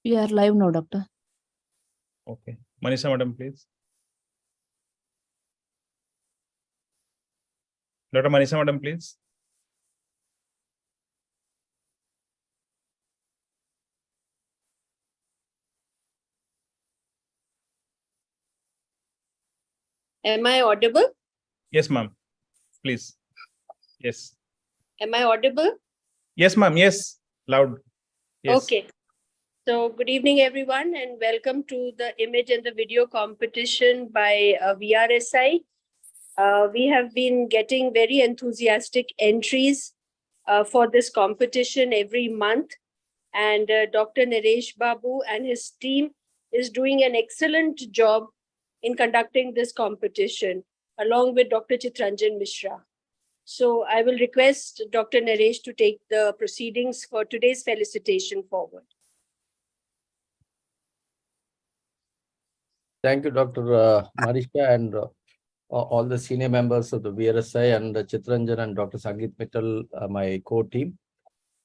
We are live now, doctor. Okay. Manisha madam, please. Dr. Manisha madam, please. Am I audible? Yes, ma'am. Please. Yes. Am I audible? Yes, ma'am. Yes. Loud. Yes. Okay. So good evening, everyone, and welcome to the image and the video competition by VRSI. We have been getting very enthusiastic entries for this competition every month. And Dr. Naresh Babu and his team is doing an excellent job in conducting this competition, along with Dr. Chitranjan Mishra. So I will request Dr. Naresh to take the proceedings for today's felicitation forward. Thank you, Dr. Manisha, and all the senior members of the VRSI, and Chitranjan and Dr. Sangeet Mittal, my core team.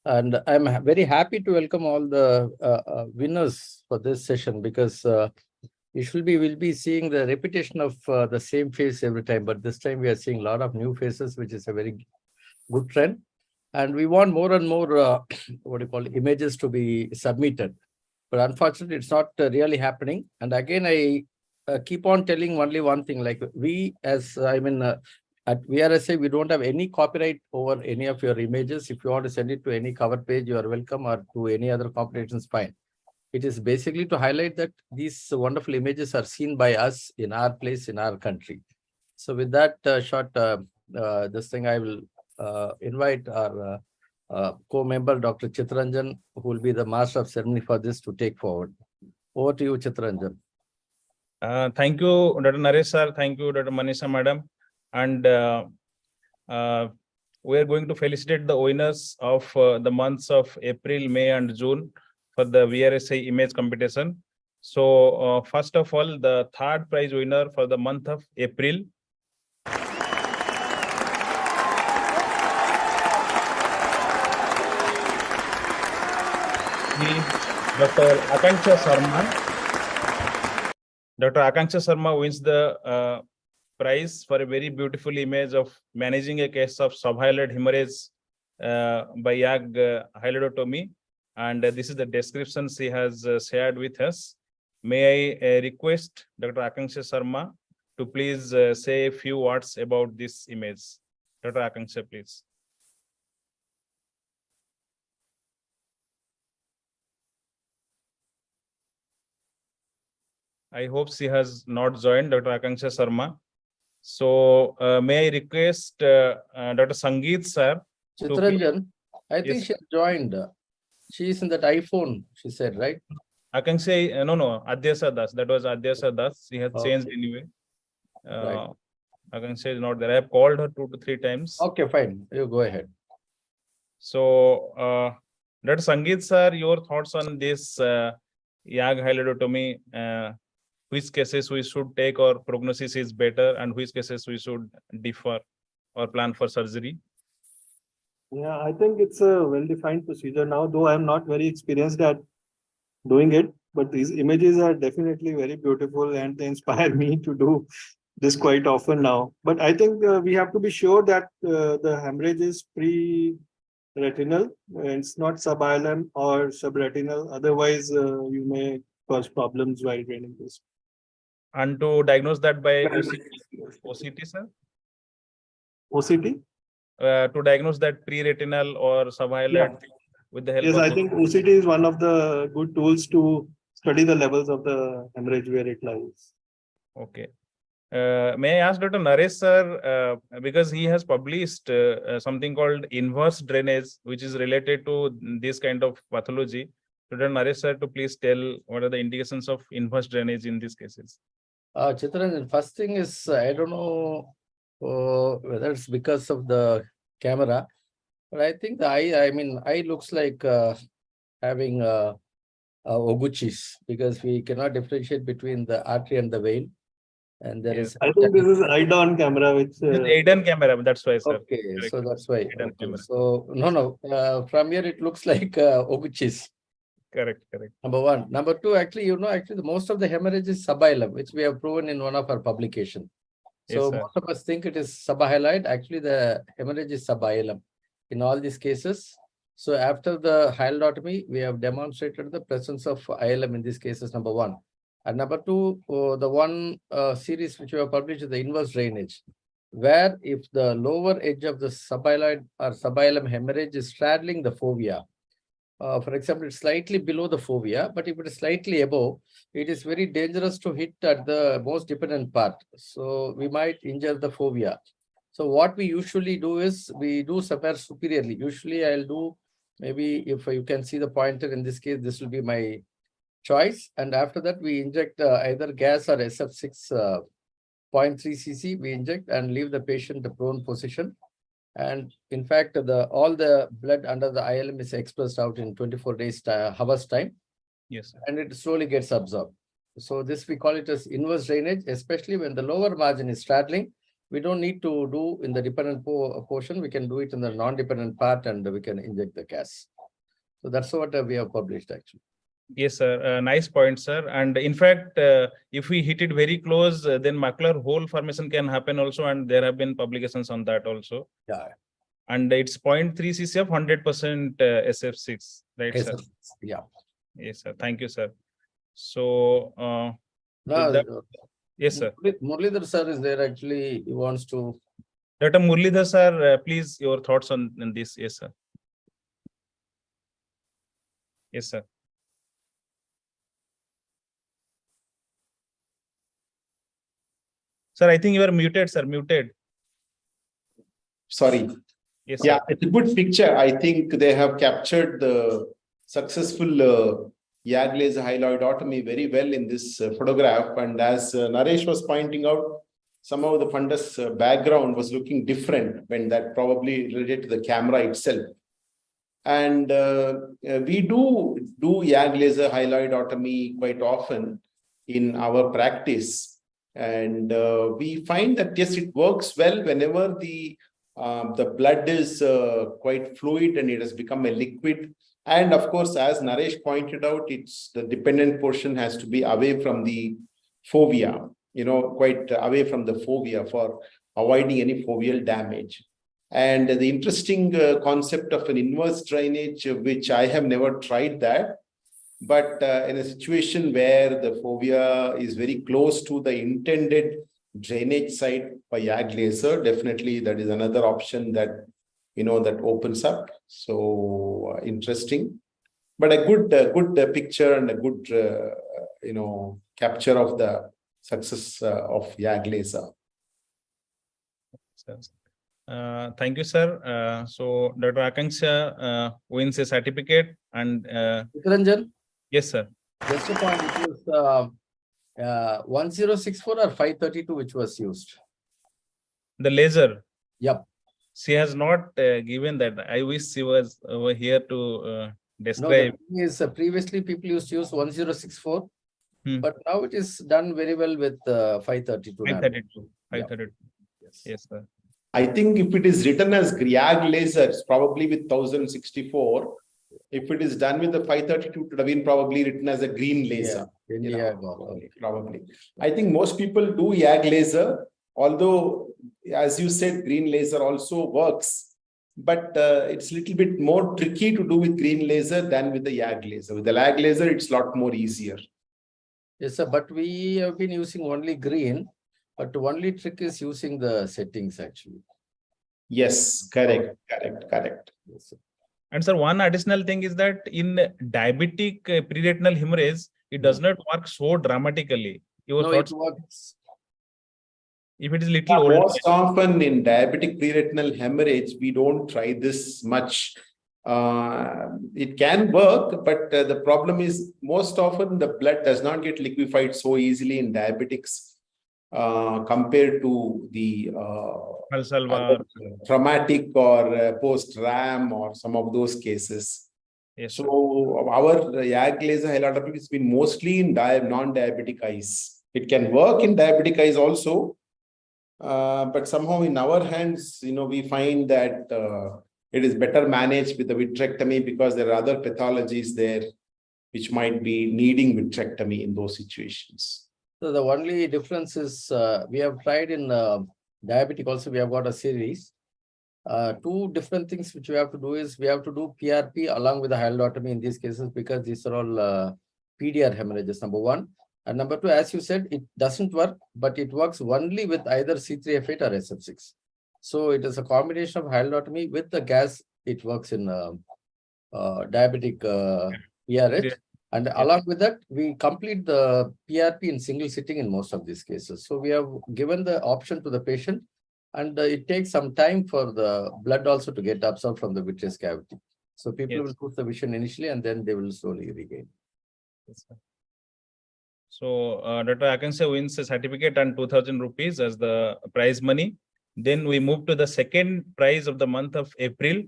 And I'm very happy to welcome all the winners for this session, because usually we'll be seeing the repetition of the same face every time, but this time we are seeing a lot of new faces, which is a very good trend. And we want more and more images to be submitted. But unfortunately, it's not really happening. And again, I keep on telling only one thing, like we as, at VRSA, we don't have any copyright over any of your images. If you want to send it to any cover page, you are welcome, or to any other competitions, fine. It is basically to highlight that these wonderful images are seen by us in our place, in our country. So with that short this thing, I will invite our co-member, Dr. Chitranjan, who will be the master of ceremony for this, to take forward. Over to you, Chitranjan. Thank you, Dr. Naresh sir. Thank you, Dr. Manisha madam. And we are going to felicitate the winners of the months of April, May, and June for the VRSI image competition. So first of all, the third prize winner for the month of April is Dr. Akanksha Sharma. Dr. Akanksha Sharma wins the prize for a very beautiful image of managing a case of subhyaloid hemorrhage by YAG hyaloidotomy. And this is the description she has shared with us. May I request Dr. Akanksha Sharma to please say a few words about this image. Dr. Akanksha, please. I hope she has not joined, Dr. Akanksha Sharma. So may I request Dr. Sangeet sir. Chitranjan, I think Yes. she joined. She is in that iPhone, she said, right? Akanksha, no, Adyasa Das. That was Adyasa Das. She has changed anyway. Right. Akanksha is not there. I have called her 2 to 3 times. Okay, fine. You go ahead. So, Dr. Sangeet sir, your thoughts on this YAG hyaloidotomy, which cases we should take or prognosis is better, and which cases we should defer or plan for surgery? Yeah, I think it's a well-defined procedure now, though I'm not very experienced at doing it, but these images are definitely very beautiful and they inspire me to do this quite often now. But I think we have to be sure that the hemorrhage is pre-retinal, it's not subhyalem or subretinal. Otherwise, you may cause problems while draining this. And to diagnose that by OCT, sir? OCT? To diagnose that pre-retinal or subhyaloid with the help Yes, of I think OCT is one of the good tools to study the levels of the hemorrhage where it lies. Okay. May I ask Dr. Naresh sir, because he has published something called inverse drainage, which is related to this kind of pathology. Dr. Naresh sir, to please tell what are the indications of inverse drainage in these cases? Chitranjan, first thing is, I don't know whether it's because of the camera, but I think the eye looks like having Oguchis, because we cannot differentiate between the artery and the vein. And there is. I think this is eye-down camera, which. Aiden camera, that's why, sir. Okay, Correct. so that's why. Okay. So no, from here it looks like Oguchis. Correct, correct. Number one. Number two, actually, the most of the hemorrhage is subiolum, which we have proven in one of our publications. Yes, So sir. most of us think it is subhyaloid. Actually, the hemorrhage is subiolum in all these cases. So after the hyalotomy, we have demonstrated the presence of ILM in these cases, number one. And number two, the one series which we have published is the inverse drainage, where if the lower edge of the subhyaloid or subiolum hemorrhage is straddling the fovea, for example, it's slightly below the fovea, but if it is slightly above, it is very dangerous to hit at the most dependent part. So we might injure the fovea. So what we usually do is we do somewhere superiorly. Usually I'll do, maybe if you can see the pointer in this case, this will be my choice. And after that, we inject either gas or SF6 0.3 cc, we inject and leave the patient in the prone position. And in fact, all the blood under the ILM is expressed out in 24 days, hours time. Yes, sir. And it slowly gets absorbed. So this we call it as inverse drainage, especially when the lower margin is straddling. We don't need to do in the dependent portion. We can do it in the non-dependent part and we can inject the gas. So that's what we have published actually. Yes, sir. Nice point, sir. And in fact, if we hit it very close, then macular hole formation can happen also. And there have been publications on that also. Yeah. And it's 0.3 cc of 100% SF6, right, sir? Yeah. Yes, sir. Thank you, sir. So, yes, sir. Muralidhar sir is there actually. He wants to. Dr. Muralidhar sir, please, your thoughts on this. Yes, sir. Yes, sir. Sir, I think you are muted, sir. Muted. Sorry. Yes, Yeah, sir. it's a good picture. I think they have captured the successful YAG laser hyaloidotomy very well in this photograph. And as Naresh was pointing out, somehow the fundus background was looking different when that probably related to the camera itself. And we do YAG laser hyaloidotomy quite often in our practice. And we find that, yes, it works well whenever the blood is quite fluid and it has become a liquid. And of course, as Naresh pointed out, it's the dependent portion has to be away from the fovea, quite away from the fovea for avoiding any foveal damage. And the interesting concept of an inverse drainage, which I have never tried that, but in a situation where the fovea is very close to the intended drainage site by YAG laser, definitely that is another option that, that opens up. So interesting, but a good picture and a good, capture of the success of YAG laser. Thank you, sir. So Dr. Akanksha wins a certificate and Ranjan? Yes, sir. Just a point, it was 1064 or 532 which was used. The laser. Yep. She has not given that. I wish she was over here to describe. No, the thing is, previously people used to use 1064, but now it is done very well with 532. 532. 532. Yep. Yes, sir. I think if it is written as YAG lasers, probably with 1064. If it is done with the 532, it would have been probably written as a green laser. Yeah, probably. I think most people do YAG laser, although, as you said, green laser also works. But it's a little bit more tricky to do with green laser than with the YAG laser. With the YAG laser, it's a lot more easier. Yes, sir. But we have been using only green. But the only trick is using the settings actually. Yes, correct. Yes, sir. And sir, one additional thing is that in diabetic preretinal hemorrhage, it does not work so dramatically. No, it works. If it is little older. Most often in diabetic preretinal hemorrhage, we don't try this much. It can work, but the problem is most often the blood does not get liquefied so easily in diabetics compared to the traumatic or post-RAM or some of those cases. Yes, so our YAG laser hyalotomy has been mostly in non-diabetic eyes. It can work in diabetic eyes also, but somehow in our hands, we find that it is better managed with the vitrectomy because there are other pathologies there. which might be needing vitrectomy in those situations. So the only difference is we have tried in diabetic also, we have got a series. Two different things which we have to do is we have to do PRP along with the hyalotomy in these cases because these are all PDR hemorrhages, number one. And number two, as you said, it doesn't work, but it works only with either C3F8 or SF6. So it is a combination of hyalotomy with the gas. It works in diabetic PRH. And along with that, we complete the PRP in single sitting in most of these cases. So we have given the option to the patient, and it takes some time for the blood also to get absorbed from the vitreous cavity. So people will lose the vision initially, and then they will slowly regain. Yes, sir. So Dr. Akansha wins a certificate and 2,000 rupees as the prize money. Then we move to the second prize of the month of April.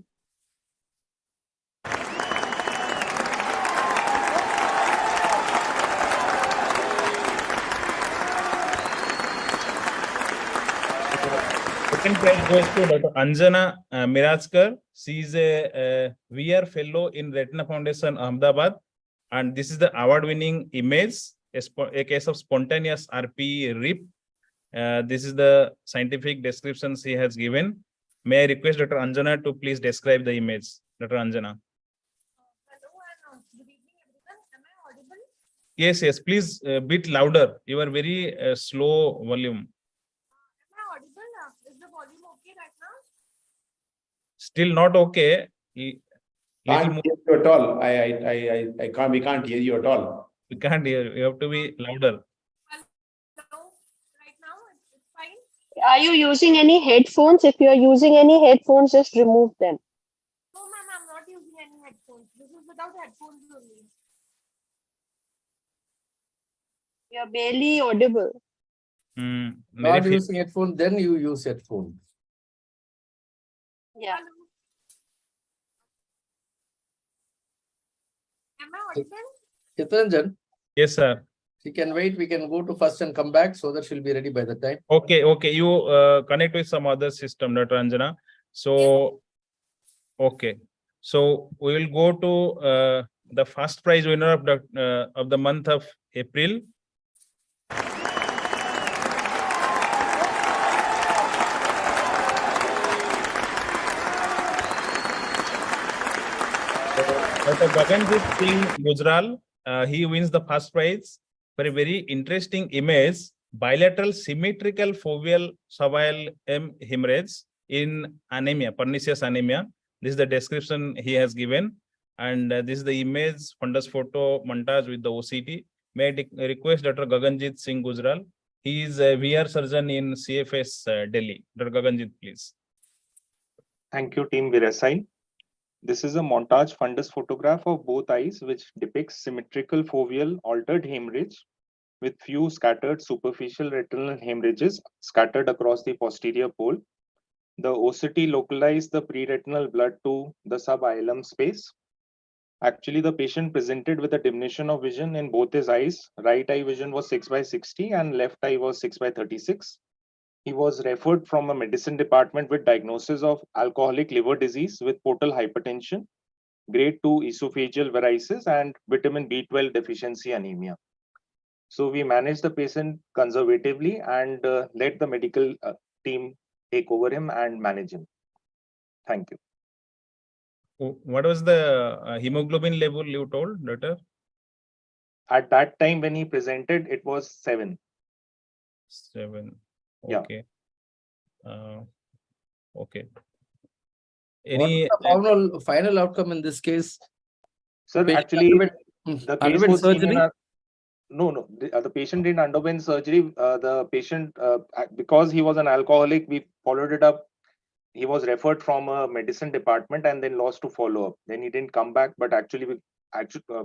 Second prize goes to Dr. Anjana Mirajkar. She is a VR fellow in Retina Foundation, Ahmedabad. And this is the award-winning image, a case of spontaneous RP rip. This is the scientific description she has given. May I request Dr. Anjana to please describe the image? Dr. Anjana. Hello and good evening, everyone. Am I audible? Yes, please bit louder. You are very slow volume. Am I audible? Is the volume okay right now? Still not okay. Can't Little hear you at all. I can't, we can't hear you at all. we can't hear. You have to be louder. Hello, right now it's fine. Are you using any headphones? If you are using any headphones, just remove them. No, ma'am, I'm not using any headphones. This is without headphones only. You are barely audible. Very Not few. using headphone, then you use headphone. Yeah. Hello. Am I audible? Chitranjan, Yes, sir. she can wait. We can go to first and come back so that she'll be ready by the time. Okay. You connect with some other system, Dr. Anjana. So, okay. So we will go to the first prize winner of the month of April. Dr. Gaganjit Singh Gujral, he wins the first prize for a very interesting image, bilateral symmetrical foveal subile hemorrhage in anemia, pernicious anemia. This is the description he has given. And this is the image, fundus photo montage with the OCT. May I request Dr. Gaganjit Singh Gujral. He is a VR surgeon in CFS Delhi. Dr. Gaganjit, please. Thank you, Team Vrsi. This is a montage fundus photograph of both eyes, which depicts symmetrical foveal altered hemorrhage with few scattered superficial retinal hemorrhages scattered across the posterior pole. The OCT localized the pre-retinal blood to the subilum space. Actually, the patient presented with a diminution of vision in both his eyes. Right eye vision was 6/60 and left eye was 6/36. He was referred from a medicine department with diagnosis of alcoholic liver disease with portal hypertension, grade 2 esophageal varices, and vitamin B12 deficiency anemia. So we managed the patient conservatively and let the medical team take over him and manage him. Thank you. What was the hemoglobin level you told, Doctor? At that time when he presented, it was 7. 7. Yeah. Okay. Okay. What is the final outcome in this case? Sir, Patient actually, underwent- the case underwent was seen in surgery? no, the patient didn't undergo surgery. The patient, because he was an alcoholic, we followed it up. He was referred from a medicine department and then lost to follow up. Then he didn't come back, but actually we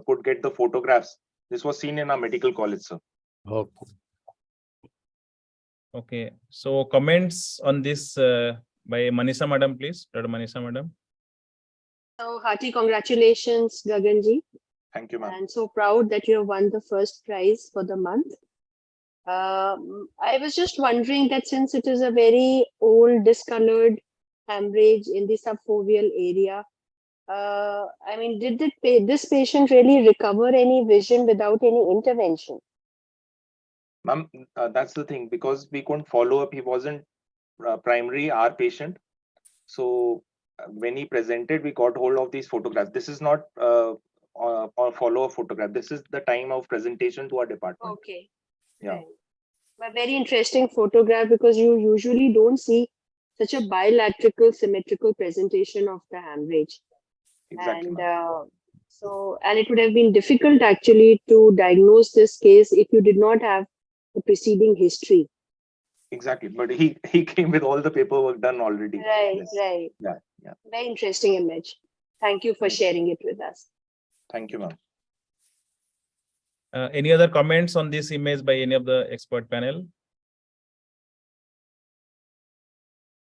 could get the photographs. This was seen in our medical college, sir. Okay. Okay. So comments on this by Manisha Madam, please. Dr. Manisha Madam. So hearty congratulations, Gaganji. Thank you, ma'am. And so proud that you have won the first prize for the month. I was just wondering that since it is a very old discolored hemorrhage in the subfoveal area, I mean, did this patient really recover any vision without any intervention? Ma'am, that's the thing, because we couldn't follow up. He wasn't primary our patient. So when he presented, we got hold of these photographs. This is not a follow-up photograph. This is the time of presentation to our department. Okay. Yeah. Right. A very interesting photograph, because you usually don't see such a bilateral symmetrical presentation of the hemorrhage. Exactly. And ma'am. and it would have been difficult actually to diagnose this case if you did not have the preceding history. Exactly. But he came with all the paperwork done already. Right, Yes. right. Yeah. Yeah. Very interesting image. Thank you for Right. sharing it with us. Thank you, ma'am. Any other comments on this image by any of the expert panel?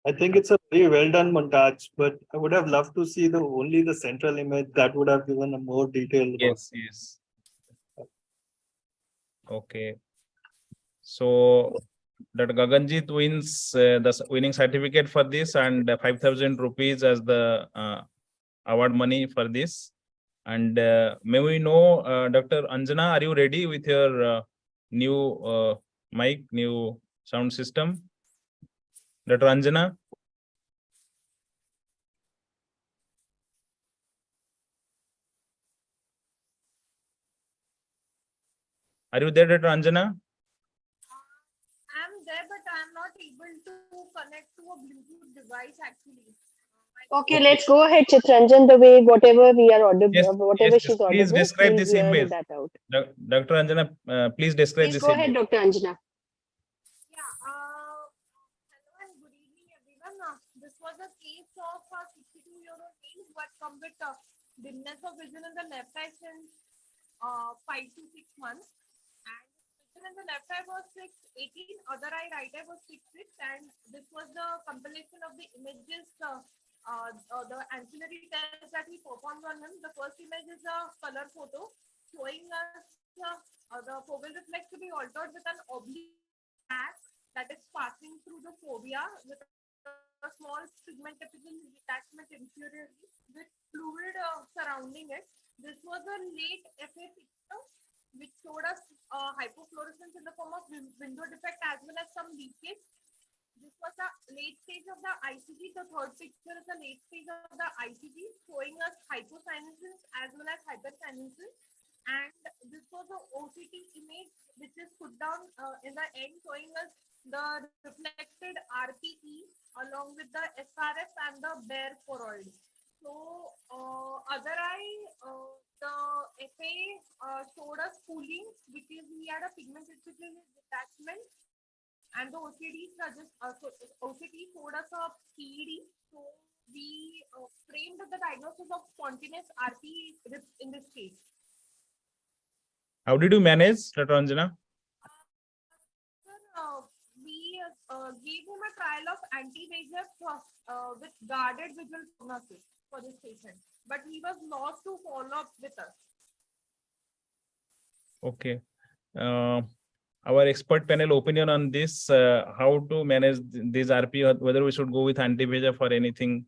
I think it's a very well done montage, but I would have loved to see only the central image. That would have given a more detailed. Yes, yes. Okay. So that Gaganjit wins the winning certificate for this, and 5,000 rupees as the award money for this. And may we know, Dr. Anjana, are you ready with your new mic, new sound system? Dr. Anjana? Are you there, Dr. Anjana? I'm there, but I'm not able to connect to a Bluetooth device actually. Okay, let's go ahead, Chitranjan, the way whatever we are audible, Yes, whatever yes, she's please audible, describe we'll this hear image. that out. Dr. Anjana, please describe Please this go image. ahead, Dr. Anjana. Yeah. Hello and good evening, everyone. This was a case of a 62-year-old male who had come with dimness of vision in the left eye since 5 to 6 months. And vision in the left eye was 6/18, other eye right eye was 6/6, and this was the compilation of the images, the ancillary tests that we performed on him. The first image is a color photo showing us the foveal reflex to be altered with an oblique patch that is passing through the fovea with a small pigment-typical detachment inferiorly with fluid surrounding it. This was a late FA picture which showed us hypofluorescence in the form of window defect as well as some leakage. This was the late stage of the ICG. The third picture is the late stage of the ICG showing us hypocyanosis as well as hypercyanosis. And this was an OCT image which is put down in the end showing us the reflected RPE along with the SRF and the bare choroid. So other eye, the FA showed us pooling because he had a pigmented detachment, and the OCD OCT showed us a PED. So we framed the diagnosis of spontaneous RP in this case. How did you manage, Dr. Anjana? We gave him a trial of anti-VEGF with guarded visual prognosis for this patient, but he was lost to follow up with us. Okay. Our expert panel opinion on this, how to manage this RP, whether we should go with anti-VEGF or anything,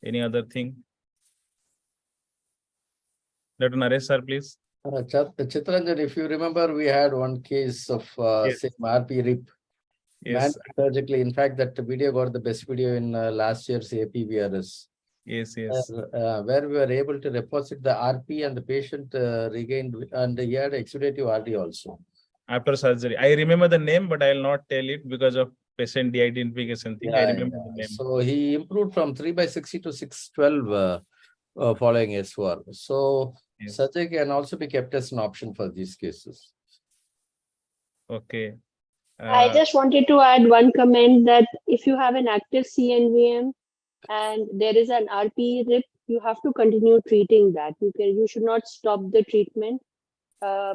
any other thing. Dr. Naresh, sir, please. Chitranjan, if you remember, we had one case of Yes. same RP rip. Yes, Surgically. In fact, that video got the best video in last year's APVRS. yes, yes. Where we were able to deposit the RP and the patient regained, and he had exudative RD also. After surgery. I remember the name, but I'll not tell it because of patient de-identification thing. I remember the name. So he improved from 3/60 to 6/12 following S4. So Yes. surgery can also be kept as an option for these cases. Okay. I just wanted to add one comment that if you have an active CNVM and there is an RP rip, you have to continue treating that. You should not stop the treatment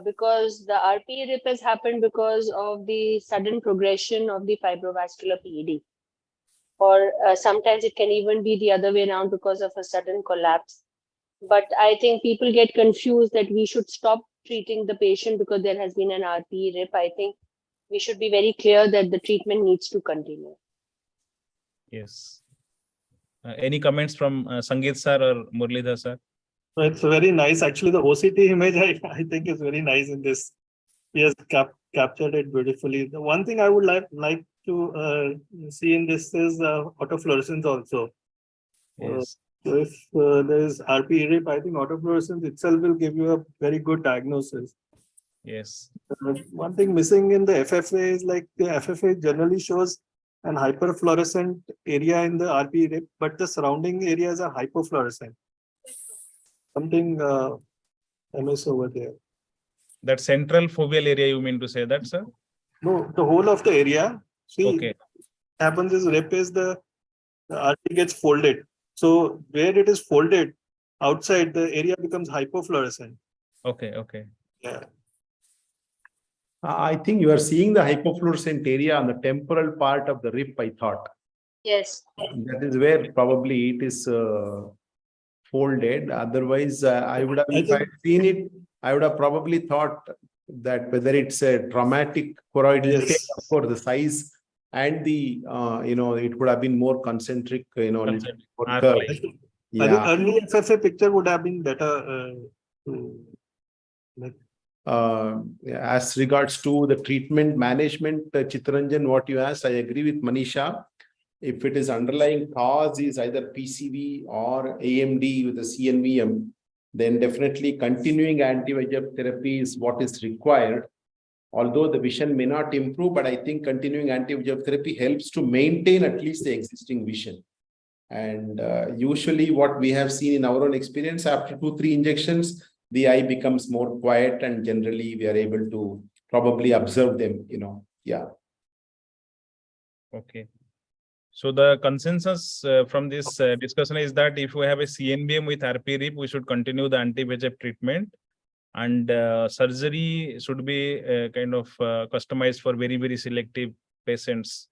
because the RP rip has happened because of the sudden progression of the fibrovascular PED. Or sometimes it can even be the other way around because of a sudden collapse. But I think people get confused that we should stop treating the patient because there has been an RP rip. I think we should be very clear that the treatment needs to continue. Yes. Any comments from Sangeet sir or Muralidhar sir? So it's very nice. Actually, the OCT image I think is very nice in this. He has captured it beautifully. The one thing I would like to see in this is autofluorescence also. Yes. So if there is RP rip, I think autofluorescence itself will give you a very good diagnosis. Yes. One thing missing in the FFA is like the FFA generally shows an hyperfluorescent area in the RP rip, but the surrounding areas are hypofluorescent. Something amiss over there. That central foveal area, you mean to say that, sir? No, the whole of the area. See, Okay. happens is rip is the RP gets folded. So where it is folded outside, the area becomes hypofluorescent. Okay. Okay. Yeah. I think you are seeing the hypofluorescent area on the temporal part of the rib, I thought. Yes. That is where probably it is folded. Otherwise, I would have, if I had seen it, I would have probably thought that whether it's a traumatic choroidal tear, Yes. of course, the size and the, it would have been more concentric, little Concentric. more Ah, curved. I think Yeah. early FFA picture would have been better. Like, As regards to the treatment management, Chitranjan, what you asked, I agree with Manisha. If it is underlying cause is either PCV or AMD with the CNVM, then definitely continuing anti-VEGF therapy is what is required. Although the vision may not improve, but I think continuing anti-VEGF therapy helps to maintain at least the existing vision. And usually what we have seen in our own experience, after 2-3 injections, the eye becomes more quiet and generally we are able to probably observe them, yeah. Okay. So the consensus from this discussion is that if we have a CNBM with RP-RIP, we should continue the anti-VEGF treatment, and surgery should be kind of customized for very, very selective patients.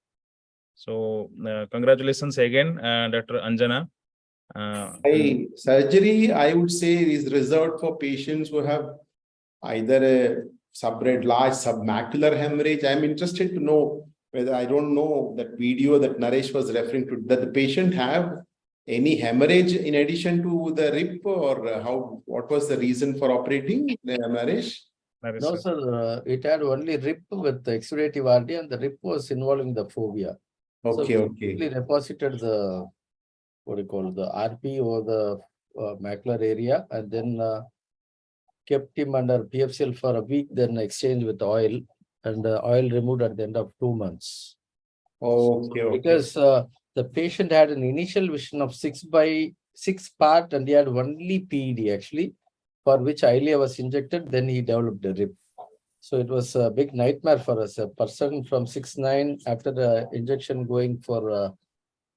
So congratulations again, Dr. Anjana. Surgery, I would say, is reserved for patients who have either a large submacular hemorrhage. I'm interested to know whether, I don't know that video that Naresh was referring to, that the patient have any hemorrhage in addition to the rip, or what was the reason for operating, Naresh? No, sir, it had only rip with the exudative RD and the rip was involving the fovea. Okay, so okay. we deposited the, what do you call it, the RP or the macular area, and then kept him under PFCL for a week, then exchanged with oil, and oil removed at the end of 2 months. Okay, okay. Because the patient had an initial vision of 6/6 part and he had only PED actually, for which Eylea was injected, then he developed a rip. So it was a big nightmare for us. A person from 6'9" after the injection going for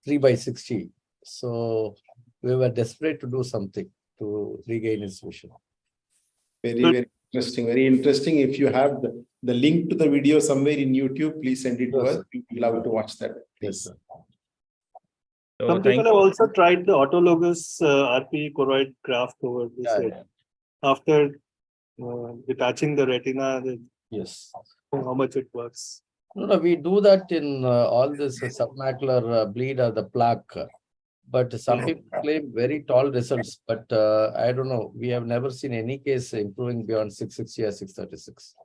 3/60. So we were desperate to do something to regain his vision. Very, very interesting. Very interesting. If you have the link to the video somewhere in YouTube, please send it to Yes, us. sir. We'd love to watch that, please. Yes, sir. So some people have also tried the autologous RP choroid graft over this Yeah. after detaching the retina. Yes. How much it works. No, we do that in all this submacular bleed or the plaque. But some people claim very tall results, but I don't know. We have never seen any case improving beyond 660 or 636.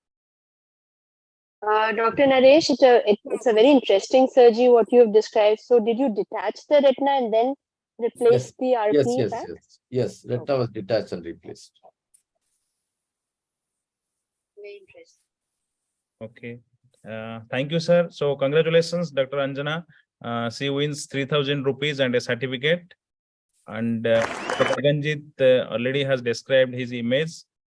Dr. Naresh, it's a very interesting surgery what you have described. So did you detach the retina and then replace the RP back? Yes. Retina was detached and replaced. Very interesting. Okay. Thank you, sir. So congratulations, Dr. Anjana. She wins 3,000 rupees and a certificate. And Gaganjit already has described his image.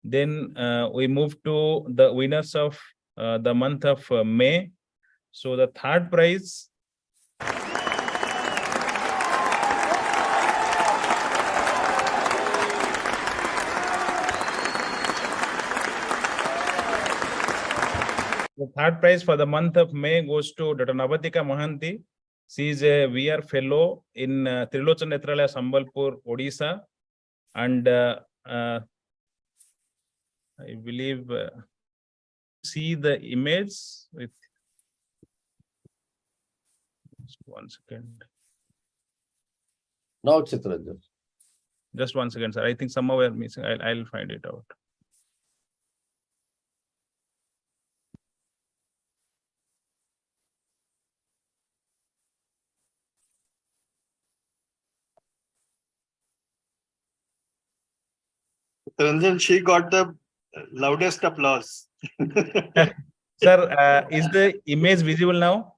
Then we move to the winners of the month of May. So the third prize. The third prize for the month of May goes to Dr. Navatika Mohanty. She is a VR fellow in Trilochana Nethralaya Sambalpur, Odisha. And I believe see the image with just 1 second. Now, Chittaranjan. Just 1 second, sir. I think somehow we are missing. I'll find it out. Ranjan, she got the loudest applause. Sir, is the image visible now?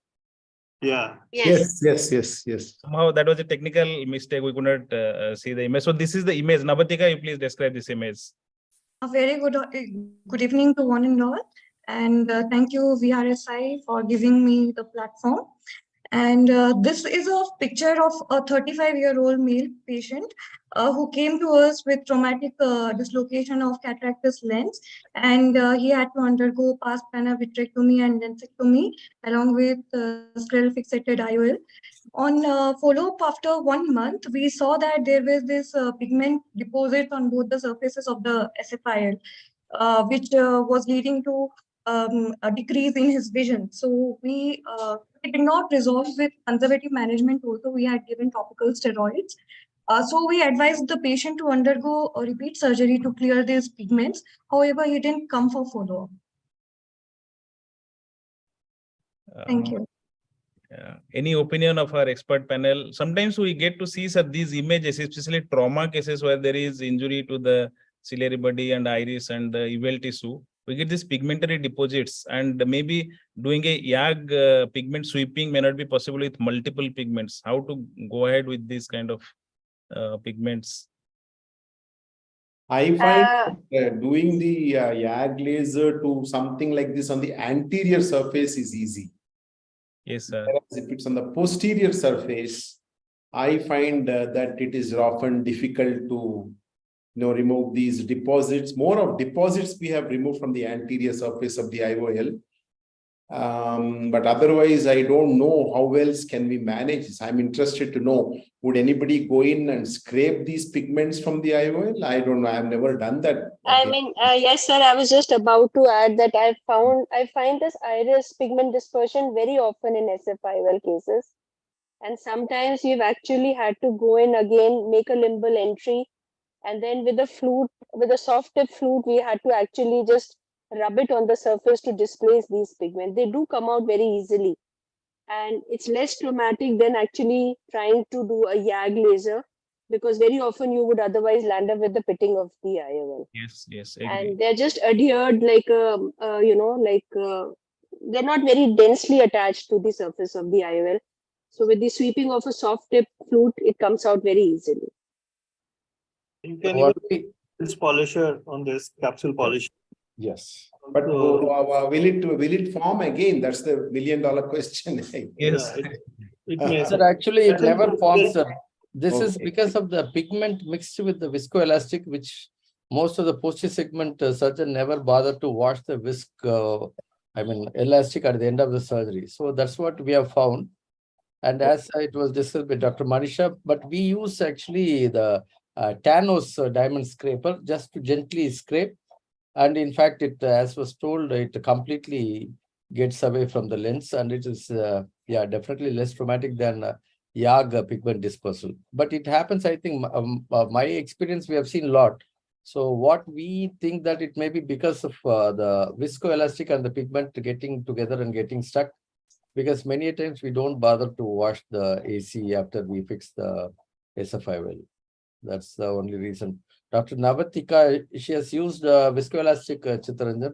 Yeah. Yes. Yes. Somehow that was a technical mistake. We could not see the image. So this is the image. Navatika, you please describe this image. A very good evening to one and all, and thank you VRSI for giving me the platform. And this is a picture of a 35-year-old male patient who came to us with traumatic dislocation of cataractus lens, and he had to undergo past plantar vitrectomy and densectomy along with scleral fixated IOL. On follow-up after 1 month, we saw that there was this pigment deposit on both the surfaces of the SFIL, which was leading to a decrease in his vision. So it did not resolve with conservative management. Also, we had given topical steroids. So we advised the patient to undergo a repeat surgery to clear these pigments. However, he didn't come for follow-up. Thank you. Any opinion of our expert panel? Sometimes we get to see these images, especially trauma cases where there is injury to the ciliary body and iris and the uveal tissue. We get these pigmentary deposits, and maybe doing a YAG pigment sweeping may not be possible with multiple pigments. How to go ahead with these kind of pigments? I find doing the YAG laser to something like this on the anterior surface is easy. Yes, sir. Whereas if it's on the posterior surface, I find that it is often difficult to remove these deposits. More of deposits we have removed from the anterior surface of the IOL. But otherwise, I don't know how else can we manage this. I'm interested to know, would anybody go in and scrape these pigments from the IOL? I don't know. I've never done that. I mean, yes, sir. I was just about to add that I find this iris pigment dispersion very often in SFIL cases. And sometimes we've actually had to go in again, make a limbal entry. And then with a soft tip flute, we had to actually just rub it on the surface to displace these pigments. They do come out very easily. And it's less traumatic than actually trying to do a YAG laser, because very often you would otherwise land up with the pitting of the IOL. Yes. And they're just adhered like they're not very densely attached to the surface of the IOL. So with the sweeping of a soft tip flute, it comes out very easily. You can use this polisher on this capsule polish. Yes. But will it form again? That's the $1 million question. Yes. It may. Sir, actually, it never forms, sir. This is Okay. because of the pigment mixed with the viscoelastic, which most of the posterior segment surgeon never bother to wash the elastic at the end of the surgery. So that's what we have found. And as it was discussed by Dr. Manisha, but we use actually the Thanos diamond scraper just to gently scrape. And in fact, it, as was told, it completely gets away from the lens, and it is, definitely less traumatic than YAG pigment dispersal. But it happens, I think, my experience, we have seen a lot. So what we think that it may be because of the viscoelastic and the pigment getting together and getting stuck, because many times we don't bother to wash the AC after we fix the SFIL. That's the only reason. Dr. Navatika, she has used viscoelastic, Chittaranjan.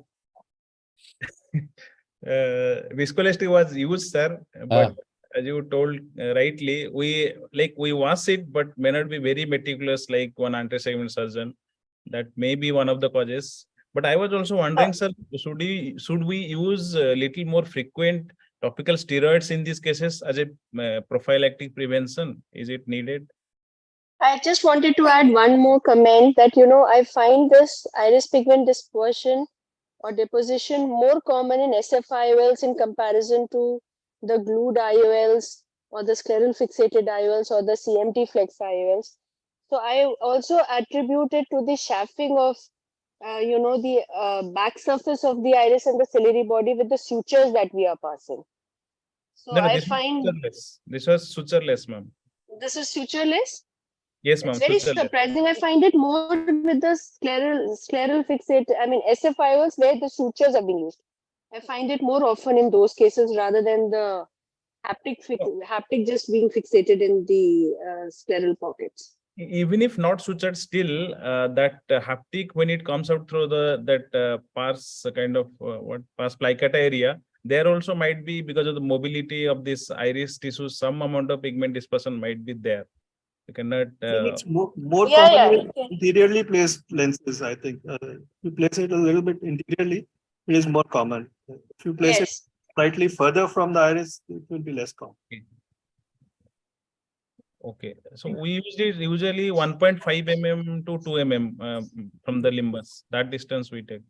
Viscoelastic was used, sir, but as you told rightly, we wash it, but may not be very meticulous like one anti-segment surgeon. That may be one of the causes. But I was also wondering, sir, should we use a little more frequent topical steroids in these cases as a prophylactic prevention? Is it needed? I just wanted to add one more comment that, I find this iris pigment dispersion or deposition more common in SFIOLs in comparison to the glued IOLs or the scleral fixated IOLs or the CMT flex IOLs. So I also attribute it to the chafing of, the back surface of the iris and the ciliary body with the sutures that we are passing. So No, I this find was sutureless, ma'am. this is sutureless. Yes, ma'am. It's very suture lesion. surprising. I find it more with the scleral fixate, I mean, SFIOs where the sutures are being used. I find it more often in those cases rather than the haptic just being fixated in the scleral pockets. Even if not sutured, still that haptic, when it comes out through that pars kind of what pars plicata area, there also might be, because of the mobility of this iris tissue, some amount of pigment dispersion might be there. You cannot. It's more Yeah, common yeah. with interiorly placed lenses, I think. You place it a little bit interiorly, it is more common. If you place it Yes. slightly further from the iris, it will be less common. Okay, so we used it usually 1.5 mm to 2 mm from the limbus. That distance we take.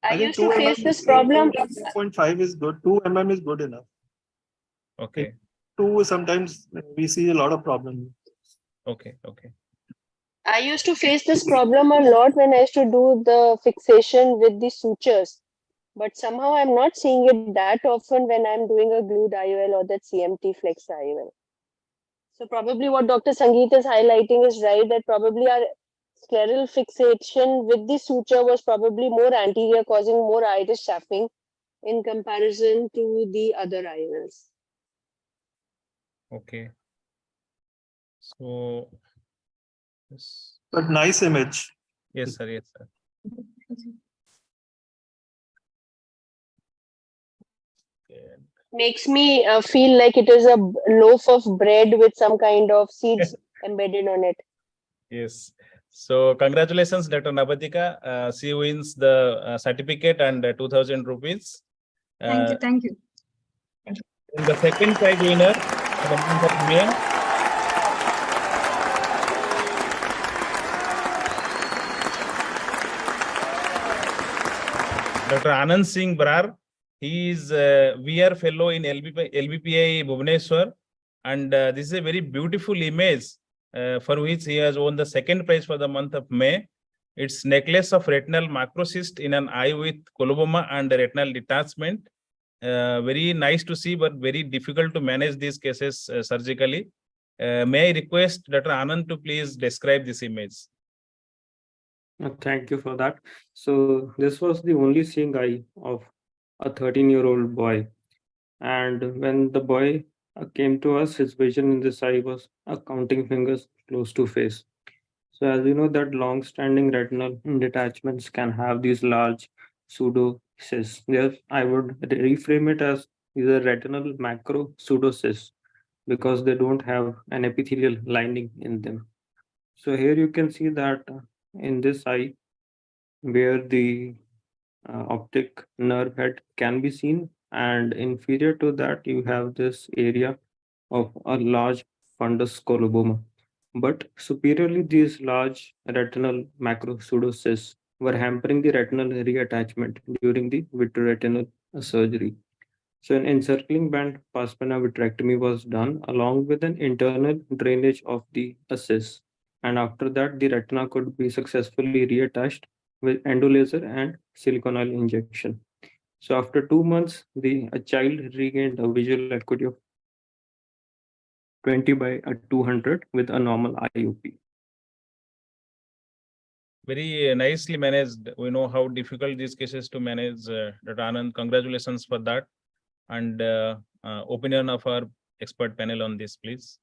I think used to 2 face mm this problem. 2.5 is good. 2 mm is good enough. Okay, 2 sometimes we see a lot of problems. okay. I used to face this problem a lot when I used to do the fixation with the sutures. But somehow I'm not seeing it that often when I'm doing a glued IOL or that CMT flex IOL. So probably what Dr. Sangeet is highlighting is right, that probably our scleral fixation with the suture was probably more anterior, causing more iris chaffing in comparison to the other IOLs. Okay. So, yes, But nice image. yes, sir. Yes, sir. Okay. Makes me feel like it is a loaf of bread with some kind of seeds embedded on it. Yes. So, congratulations, Dr. Nabatika. She wins the certificate and 2,000 rupees. Thank you. Thank you. And the second prize winner for the month of May. Dr. Anand Singh Brar. He is a VR fellow in LBPI Bhubaneswar. And this is a very beautiful image for which he has won the second prize for the month of May. It's necklace of retinal macrocyst in an eye with coloboma and retinal detachment. Very nice to see, but very difficult to manage these cases surgically. May I request Dr. Anand to please describe this image? Thank you for that. So this was the only seeing eye of a 13-year-old boy. And when the boy came to us, his vision in this eye was counting fingers close to face. So as you know that long-standing retinal detachments can have these large pseudocysts. Yes, I would reframe it as these are retinal macro pseudocysts because they don't have an epithelial lining in them. So here you can see that in this eye, where the optic nerve head can be seen, and inferior to that you have this area of a large fundus coloboma. But superiorly, these large retinal macropseudocysts were hampering the retinal reattachment during the vitreoretinal surgery. So an encircling band pars plana vitrectomy was done along with an internal drainage of the cysts. And after that, the retina could be successfully reattached with endolaser and silicone oil injection. So after 2 months, the a child regained a visual acuity of 20 by 200 with a normal IOP. Very nicely managed. We know how difficult these cases to manage. Dr. Anand, congratulations for that. And opinion of our expert panel on this, please.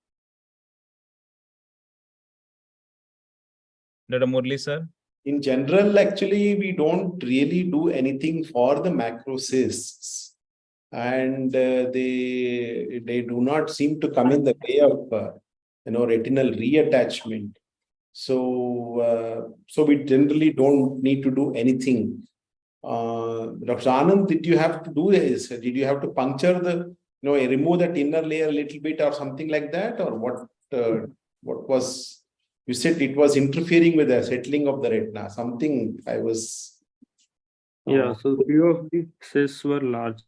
Dr. Murli, sir. In general, actually, we don't really do anything for the macrocysts, and they do not seem to come in the way of retinal reattachment. So we generally don't need to do anything. Dr. Anand, did you have to do this? Did you have to puncture the remove that inner layer a little bit or something like that, or what was? You said it was interfering with the settling of the retina. Something I was. Yeah, so few of the cysts were large.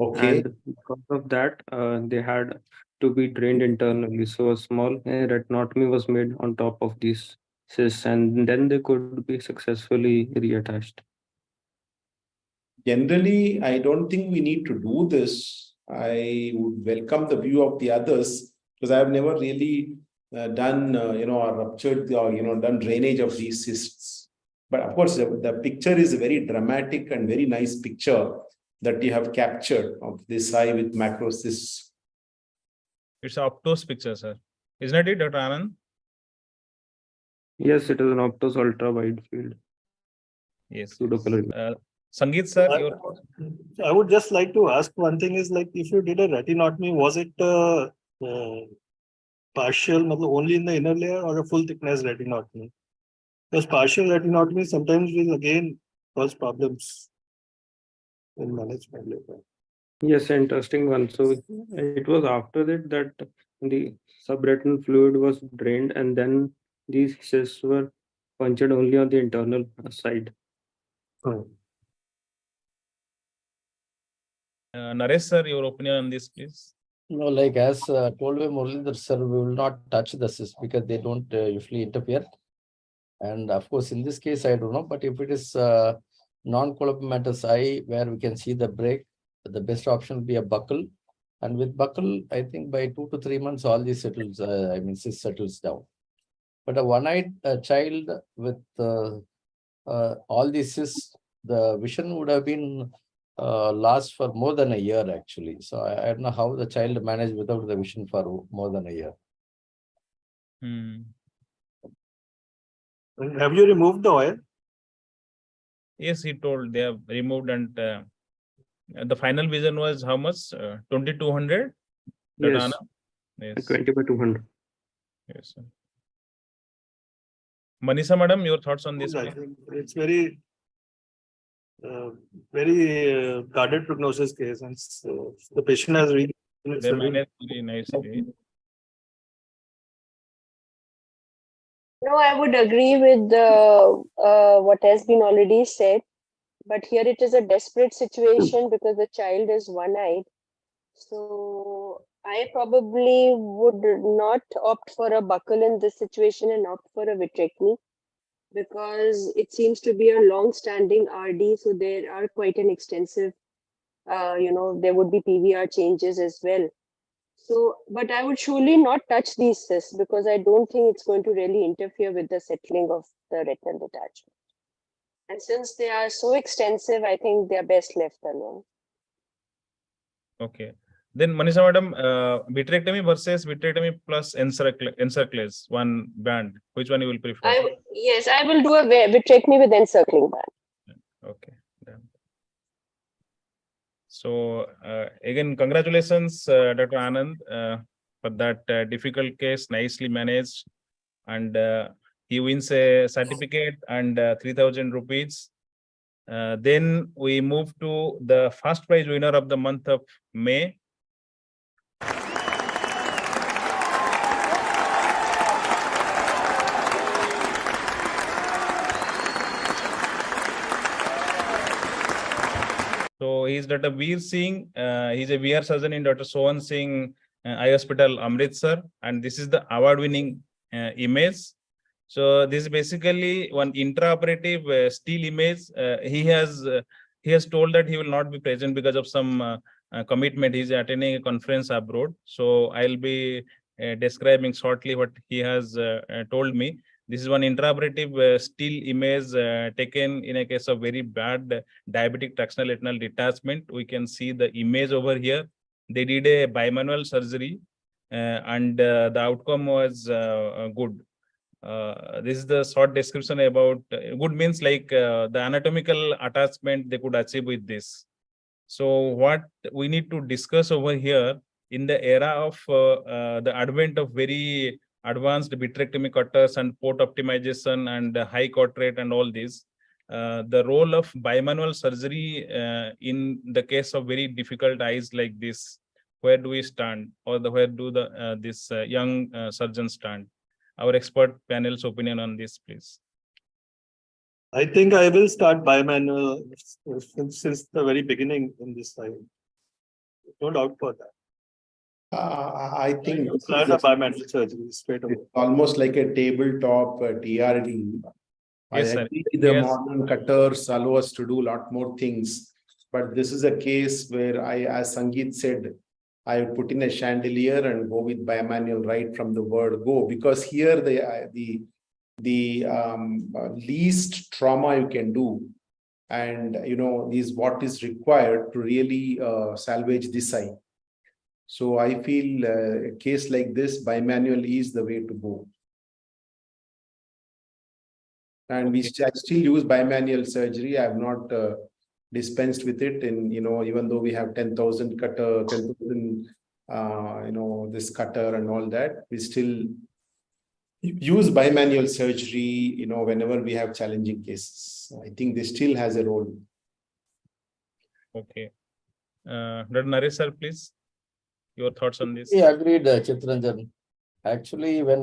Okay. And because of that, they had to be drained internally. So a small retinotomy was made on top of these cysts, and then they could be successfully reattached. Generally, I don't think we need to do this. I would welcome the view of the others because I have never really done, or ruptured or, done drainage of these cysts. But of course, the picture is a very dramatic and very nice picture that you have captured of this eye with macro cysts. It's an Optos picture, sir. Isn't it, Dr. Anand? Yes, it is an Optos ultra wide field. Yes. Pseudocolor. Sangeet, sir, your I would just like to ask one thing is like if you did a retinotomy, was it partial, only in the inner layer or a full thickness retinotomy? Because partial retinotomy sometimes will again cause problems in management later. Yes, interesting one. So it was after that the subretinal fluid was drained, and then these cysts were punctured only on the internal side. Naresh, sir, your opinion on this, please. No, like as told by Muralidhar sir, we will not touch the cysts because they don't usually interfere. And of course, in this case, I don't know. But if it is non-colopamentous eye where we can see the break, the best option will be a buckle. And with buckle, I think by 2 to 3 months, all these settles, cyst settles down. But a one-eyed child with all these cysts, the vision would have been last for more than a year actually. So I don't know how the child managed without the vision for more than a year. Have you removed the oil? Yes, he told they have removed, and the final vision was how much? 2200? Yes, Yes. 20 by 200. Yes, sir. Manisha, madam, your thoughts on this? I Please? think it's very guarded prognosis case, and so the patient has really. They managed very nicely. No, I would agree with what has been already said, but here it is a desperate situation because the child is one-eyed. So I probably would not opt for a buckle in this situation and opt for a vitrectomy, because it seems to be a long-standing RD. So there are quite an extensive, there would be PVR changes as well. So, but I would surely not touch these cysts because I don't think it's going to really interfere with the settling of the retinal detachment. And since they are so extensive, I think they are best left alone. Okay. Then Manisha, madam, vitrectomy versus vitrectomy plus encirclers, one band. Which one you will prefer? Yes, I will do a vitrectomy with encircling band. Okay. Done. So again, congratulations, Dr. Anand, for that difficult case, nicely managed, and he wins a certificate and 3,000 rupees. Then we move to the first prize winner of the month of May. So he's Dr. Veer Singh. He's a VR surgeon in Dr. Sohan Singh Eye Hospital, Amritsar, and this is the award-winning image. So this is basically one intraoperative still image. He has told that he will not be present because of some commitment. He's attending a conference abroad. So I'll be describing shortly what he has told me. This is one intraoperative still image taken in a case of very bad diabetic tractional retinal detachment. We can see the image over here. They did a bimanual surgery and the outcome was good. This is the short description about good means like the anatomical attachment they could achieve with this. So what we need to discuss over here in the era of the advent of very advanced vitrectomy cutters and port optimization and high cut rate and all this, the role of bimanual surgery in the case of very difficult eyes like this, where do we stand, or where do the this young surgeons stand? Our expert panel's opinion on this, please. I think I will start bimanual since the very beginning in this side. No doubt for that. I think Start a bimanual surgery straight away. almost like a tabletop TRD. Yes, sir. The modern cutters allow us to do a lot more things, but this is a case where as Sangeet said, I would put in a chandelier and go with bimanual right from the word go, because here the least trauma you can do, and is what is required to really salvage this eye. So I feel a case like this, bimanual is the way to go. And I still use bimanual surgery. I have not dispensed with it. And even though we have 10,000 cutter, 10,000, this cutter and all that, we still use bimanual surgery, whenever we have challenging cases. I think this still has a role. Okay. Dr. Naresh sir, please, your thoughts on this. Yeah, agreed, Chitranjan. Actually, when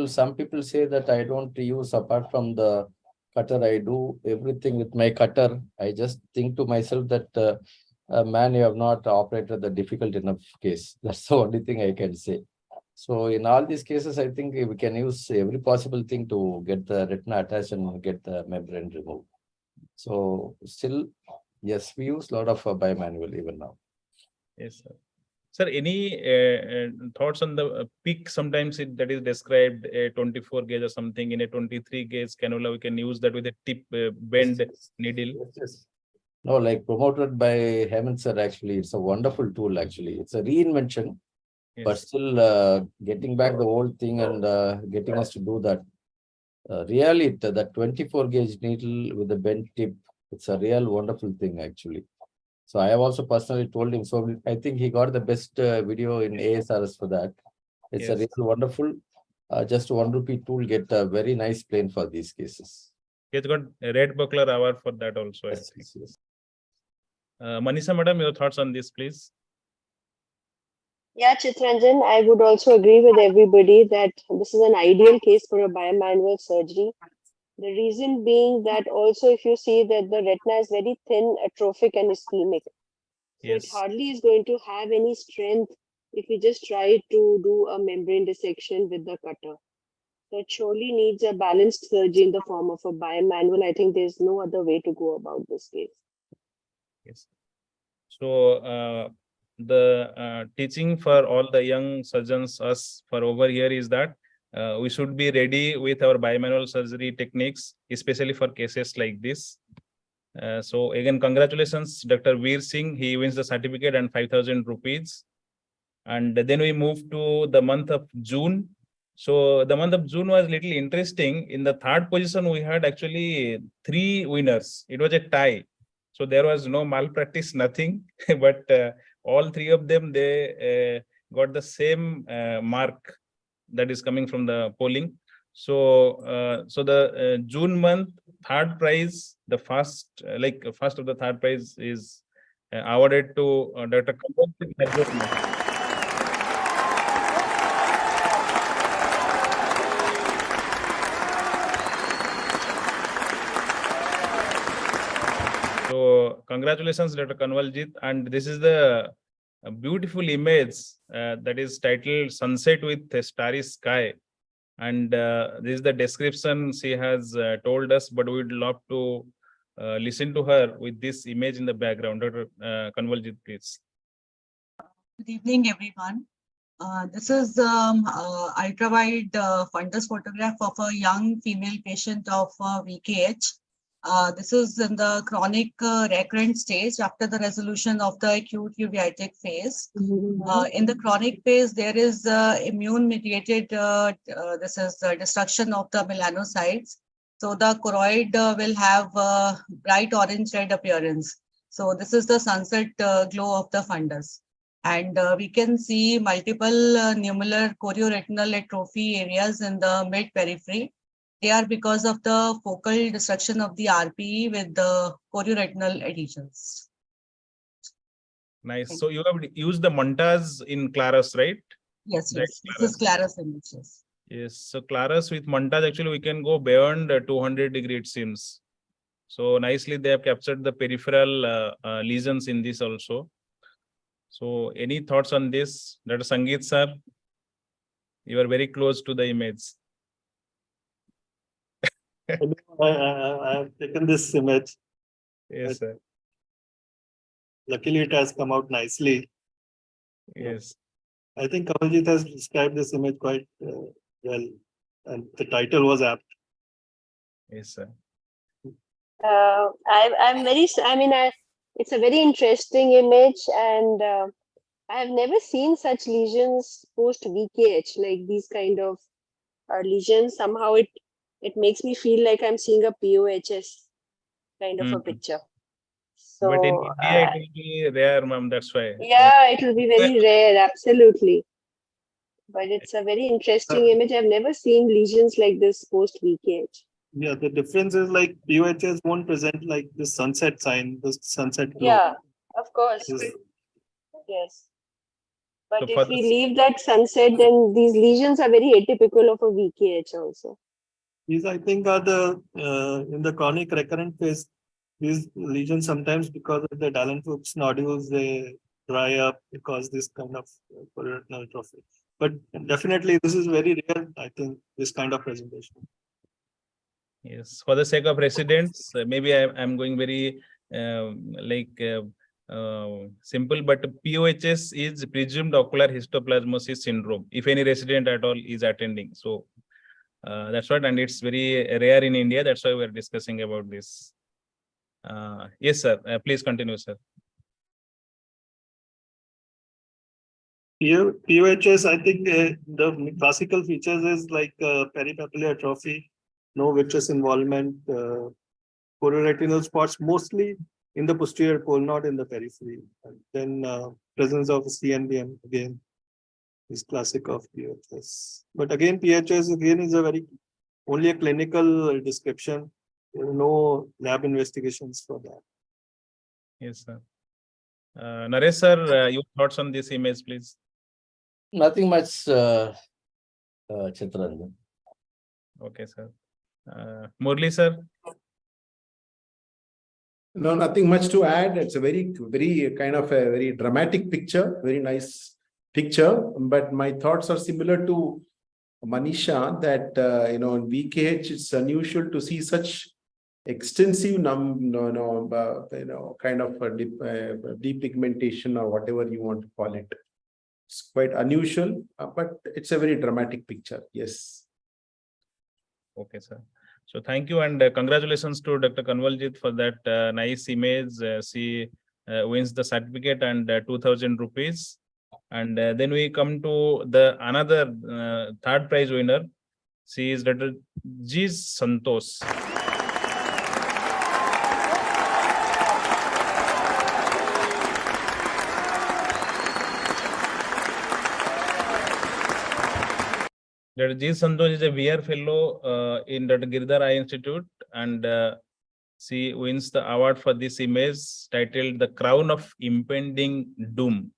some people say that I don't use apart from the cutter, I do everything with my cutter. I just think to myself that, man, you have not operated the difficult enough case. That's the only thing I can say. So in all these cases, I think we can use every possible thing to get the retina attached and get the membrane removed. So still, yes, we use a lot of bimanual even now. Yes, sir. Sir, any thoughts on the peak? Sometimes that is described a 24 gauge or something. In a 23 gauge cannula, we can use that with a tip bend needle. Yes. No, like promoted by Hemant sir, actually, it's a wonderful tool, actually. It's a reinvention, but Yes. still getting back the whole thing and getting us to do that. Really, that 24 gauge needle with the bent tip, it's a real wonderful thing, actually. So I have also personally told him. So I think he got the best video in ASRS for that. It's a Yes. real wonderful, just ₹1 tool, get a very nice plane for these cases. He has got a Red Buckler award for that also. I think. Yes. Manisha madam, your thoughts on this, please. Yeah, Chitranjan, I would also agree with everybody that this is an ideal case for a bimanual surgery. The reason being that also if you see that the retina is very thin, atrophic and ischemic. So it Yes. hardly is going to have any strength if we just try to do a membrane dissection with the cutter. So it surely needs a balanced surgery in the form of a bimanual. I think there's no other way to go about this case. Yes. So the teaching for all the young surgeons, us for over here, is that we should be ready with our bimanual surgery techniques, especially for cases like this. So again, congratulations, Dr. Vrsi. He wins the certificate and 5,000 rupees. And then we move to the month of June. So the month of June was little interesting. In the third position, we had actually 3 winners. It was a tie. So there was no malpractice, nothing. But all 3 of them, they got the same mark that is coming from the polling. So so the June month third prize, the first of the third prize is awarded to Dr. Kamal. So congratulations, Dr. Kanwaljit. And this is the beautiful image that is titled Sunset with a Starry Sky. And this is the description she has told us, but we'd love to listen to her with this image in the background. Dr. Kanwaljit, please. Good evening, everyone. This is ultrawide fundus photograph of a young female patient of VKH. This is in the chronic recurrent stage after the resolution of the acute uveitic phase. In the chronic phase, there is immune-mediated, this is destruction of the melanocytes. So the choroid will have bright orange-red appearance. So this is the sunset glow of the fundus. And we can see multiple nummular chorioretinal atrophy areas in the mid-periphery. They are because of the focal destruction of the RPE with the chorioretinal adhesions. Nice. So you have used the montage in Claros, right? Yes, Right, yes. This is Claros images. Yes. So Claros with montage, actually, we can go beyond 200 degree, it seems. So nicely, they have captured the peripheral lesions in this also. So any thoughts on this, Dr. Sangeet sir? You are very close to the image. I have taken this image. Yes, sir. Luckily, it has come out nicely. Yes, I think Kamaljit has described this image quite well, and the title was apt. yes, sir. I'm very, it's a very interesting image, and I have never seen such lesions post VKH, like these kind of lesions. Somehow it makes me feel like I'm seeing a POHS kind of a Mhm. picture. But in So India, it will be rare, ma'am. That's why. yeah, it will be very rare, absolutely. But it's a very interesting image. I've never seen lesions like this post VKH. Yeah, the difference is like POHS won't present like the sunset sign, the sunset glow. Yeah, of course. This- Yes. But So if for we this, leave that sunset, then these lesions are very atypical of a VKH also. These, I think, are the in the chronic recurrent phase. These lesions sometimes, because of the Dallen-Fuchs nodules, they dry up because this kind of choroidal atrophy. But definitely, this is very rare. I think this kind of presentation. yes, for the sake of residents, maybe I'm going very simple, but POHS is presumed ocular histoplasmosis syndrome. If any resident at all is attending, so that's what, and it's very rare in India. That's why we're discussing about this. Yes, sir. Please continue, sir. POHS, I think the classical features is like peripapillary atrophy, no vitreous involvement, chororetinal spots, mostly in the posterior pole, not in the periphery. And then presence of CNVM again is classic of PHS. But again, PHS again is a very only a clinical description. There are no lab investigations for that. Yes, sir. Naresh, sir, your thoughts on this image, please. Nothing much, Chitranjan. Okay, sir. Murli, sir. No, nothing much to add. It's a very kind of a very dramatic picture, very nice picture. But my thoughts are similar to Manisha that, in VKH, it's unusual to see such extensive kind of depigmentation or whatever you want to call it. It's quite unusual, but it's a very dramatic picture. Yes. Okay, sir. So thank you and congratulations to Dr. Kanwaljit for that nice image. She wins the certificate and 2,000 rupees. And then we come to the another third prize winner. She is Dr. G. Santosh. Dr. G. Santosh is a VR fellow in Dr. Girdhar Eye Institute, and she wins the award for this image titled "The Crown of Impending Doom."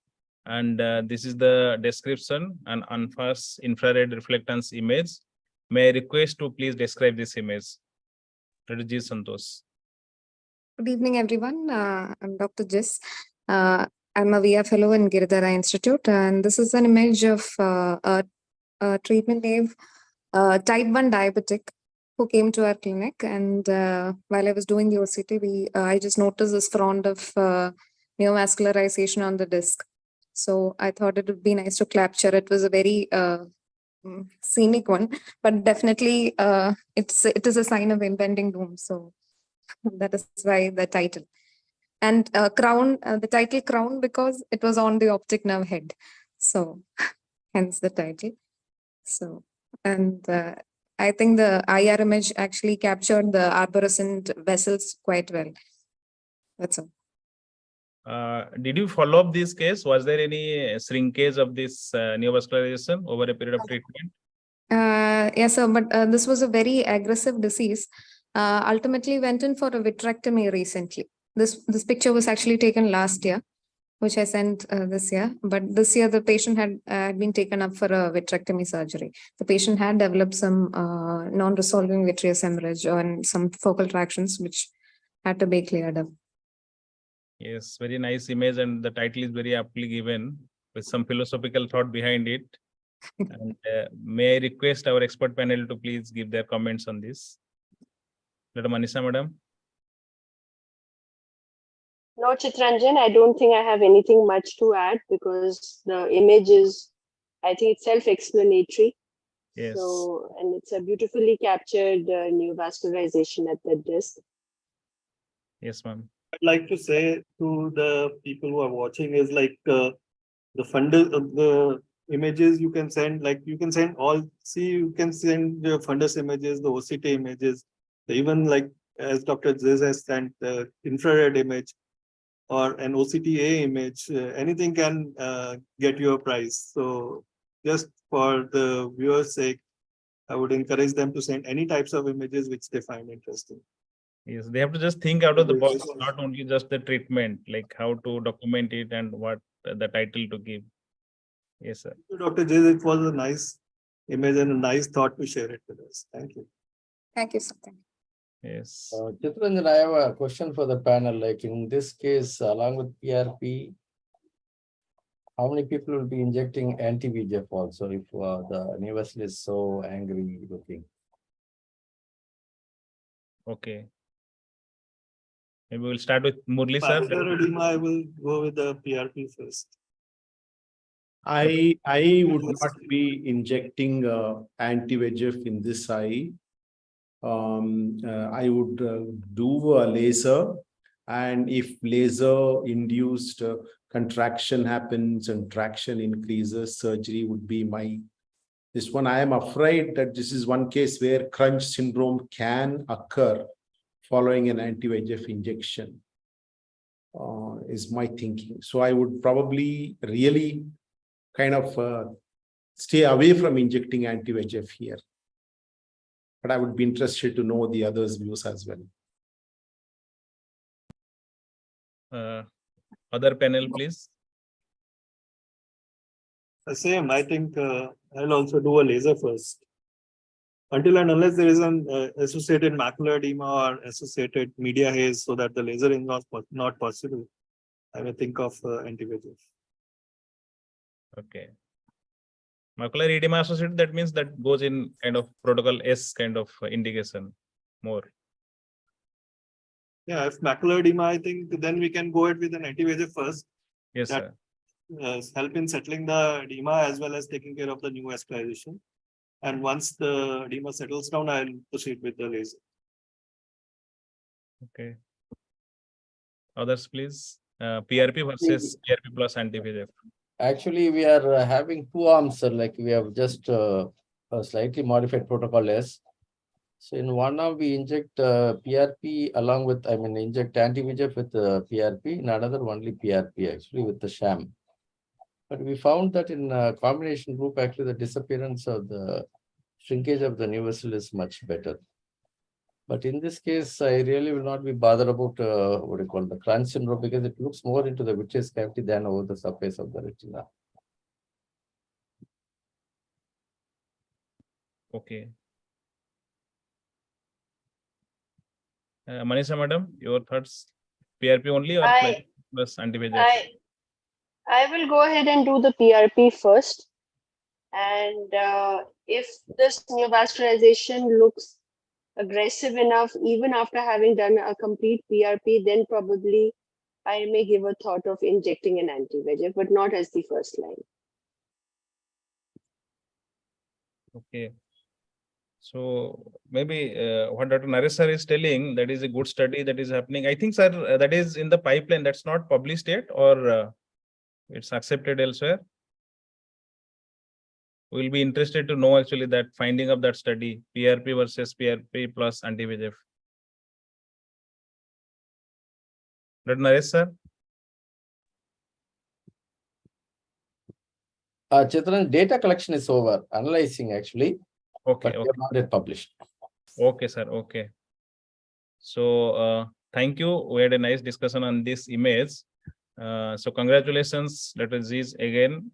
And this is the description: an unfast infrared reflectance image. May I request to please describe this image? Dr. G. Santosh. Good evening, everyone. I'm Dr. Jis. I'm a VR fellow in Girdhar Eye Institute, and this is an image of a treatment naive type 1 diabetic who came to our clinic. And while I was doing the OCT, I just noticed this front of neovascularization on the disc. So I thought it would be nice to capture. It was a very scenic one, but definitely it is a sign of impending doom. So that is why the title. And crown, the title crown, because it was on the optic nerve head. So hence the title. So, and I think the IR image actually captured the arborescent vessels quite well. That's all. Did you follow up this case? Was there any shrinkage of this neovascularization over a period of treatment? Yes, sir, but this was a very aggressive disease. Ultimately went in for a vitrectomy recently. This picture was actually taken last year, which I sent this year. But this year, the patient had been taken up for a vitrectomy surgery. The patient had developed some non-resolving vitreous hemorrhage and some focal tractions, which had to be cleared up. Yes, very nice image, and the title is very aptly given with some philosophical thought behind it. And may I request our expert panel to please give their comments on this? Dr. Manisha, madam. No, Chitranjan, I don't think I have anything much to add because the image is, I think it's self-explanatory. Yes. So, and it's a beautifully captured neovascularization at the disc. Yes, ma'am. I'd like to say to the people who are watching is like the fundus, the images you can send, like you can send all, see, you can send the fundus images, the OCT images, even like as Dr. Ziz has sent the infrared image or an OCTA image, anything can get you a prize. So just for the viewers' sake, I would encourage them to send any types of images which they find interesting. Yes, they have to just think out of the box, Yes. not only just the treatment, like how to document it and what the title to give. Yes, sir. Dr. Jiz, it was a nice image and a nice thought to share it with us. Thank you. Thank you, sir. Yes. Chitranjan, I have a question for the panel. Like in this case, along with PRP, how many people will be injecting anti-VEGF also if the new vessel is so angry looking? Okay. Maybe we'll start with Murli, sir. Macular edema, I will go with the PRP first. I would not be injecting anti-VEGF in this eye. I would do a laser, and if laser induced contraction happens and traction increases, surgery would be my. This one, I am afraid that this is one case where crunch syndrome can occur following an anti-VEGF injection, is my thinking. So I would probably really kind of stay away from injecting anti-VEGF here. But I would be interested to know the others' views as well. Other panel, please. The same, I think I'll also do a laser first. Until and unless there is an associated macular edema or associated media haze, so that the laser is not possible, I may think of anti-VEGF. Okay. Macular edema associated, that means that goes in kind of protocol S kind of indication more. Yeah, if macular edema, I think then we can go ahead with an anti-VEGF first. Yes, That, sir. help in settling the edema as well as taking care of the new vascularization. And once the edema settles down, I'll proceed with the laser. Okay. Others, please. PRP versus PRP plus anti-VEGF. Actually, we are having two arms, sir. Like we have just a slightly modified protocol S. So in one arm, we inject PRP along with, inject anti-VEGF with PRP. In another, only PRP actually with the sham. But we found that in a combination group, actually the disappearance of the shrinkage of the new vessel is much better. But in this case, I really will not be bothered about what you call the crunch syndrome, because it looks more into the vitreous cavity than over the surface of the retina. Okay. Manisha, madam, your thoughts? PRP only or plus anti-VEGF? I will go ahead and do the PRP first. And if this neovascularization looks aggressive enough, even after having done a complete PRP, then probably I may give a thought of injecting an anti-VEGF, but not as the first line. Okay. So maybe what Dr. Naresh sir is telling, that is a good study that is happening. I think, sir, that is in the pipeline. That's not published yet, or it's accepted elsewhere. We'll be interested to know actually that finding of that study, PRP versus PRP plus anti-VEGF. Dr. Naresh sir? Chitran, data collection is over, analyzing actually, Okay, but we have not yet published. Okay, sir. Okay. So thank you. We had a nice discussion on this image. So congratulations, Dr. Ziz, again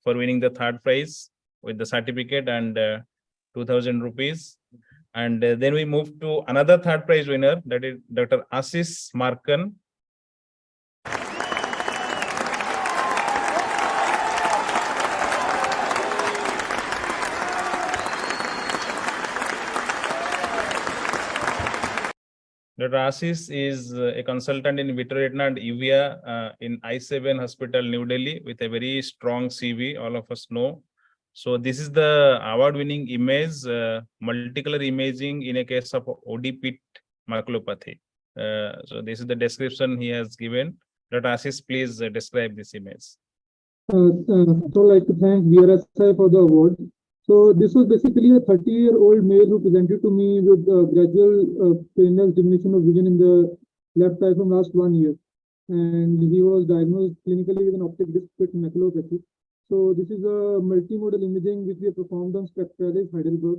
for winning the third prize with the certificate and 2,000 rupees. And then we move to another third prize winner, that is Dr. Ashish Markan. Dr. Ashish is a consultant in vitreoretina and uvea in I7 Hospital, New Delhi, with a very strong CV, all of us know. So this is the award-winning image, multicolor imaging in a case of OD-pit maculopathy. So this is the description he has given. Dr. Ashish, please describe this image. So like to thank VRSI for the award. So this was basically a 30-year-old male who presented to me with gradual painless diminution of vision in the left eye from last 1 year. And he was diagnosed clinically with an optic disc pit maculopathy. So this is a multimodal imaging which we have performed on Spectralis, Heidelberg.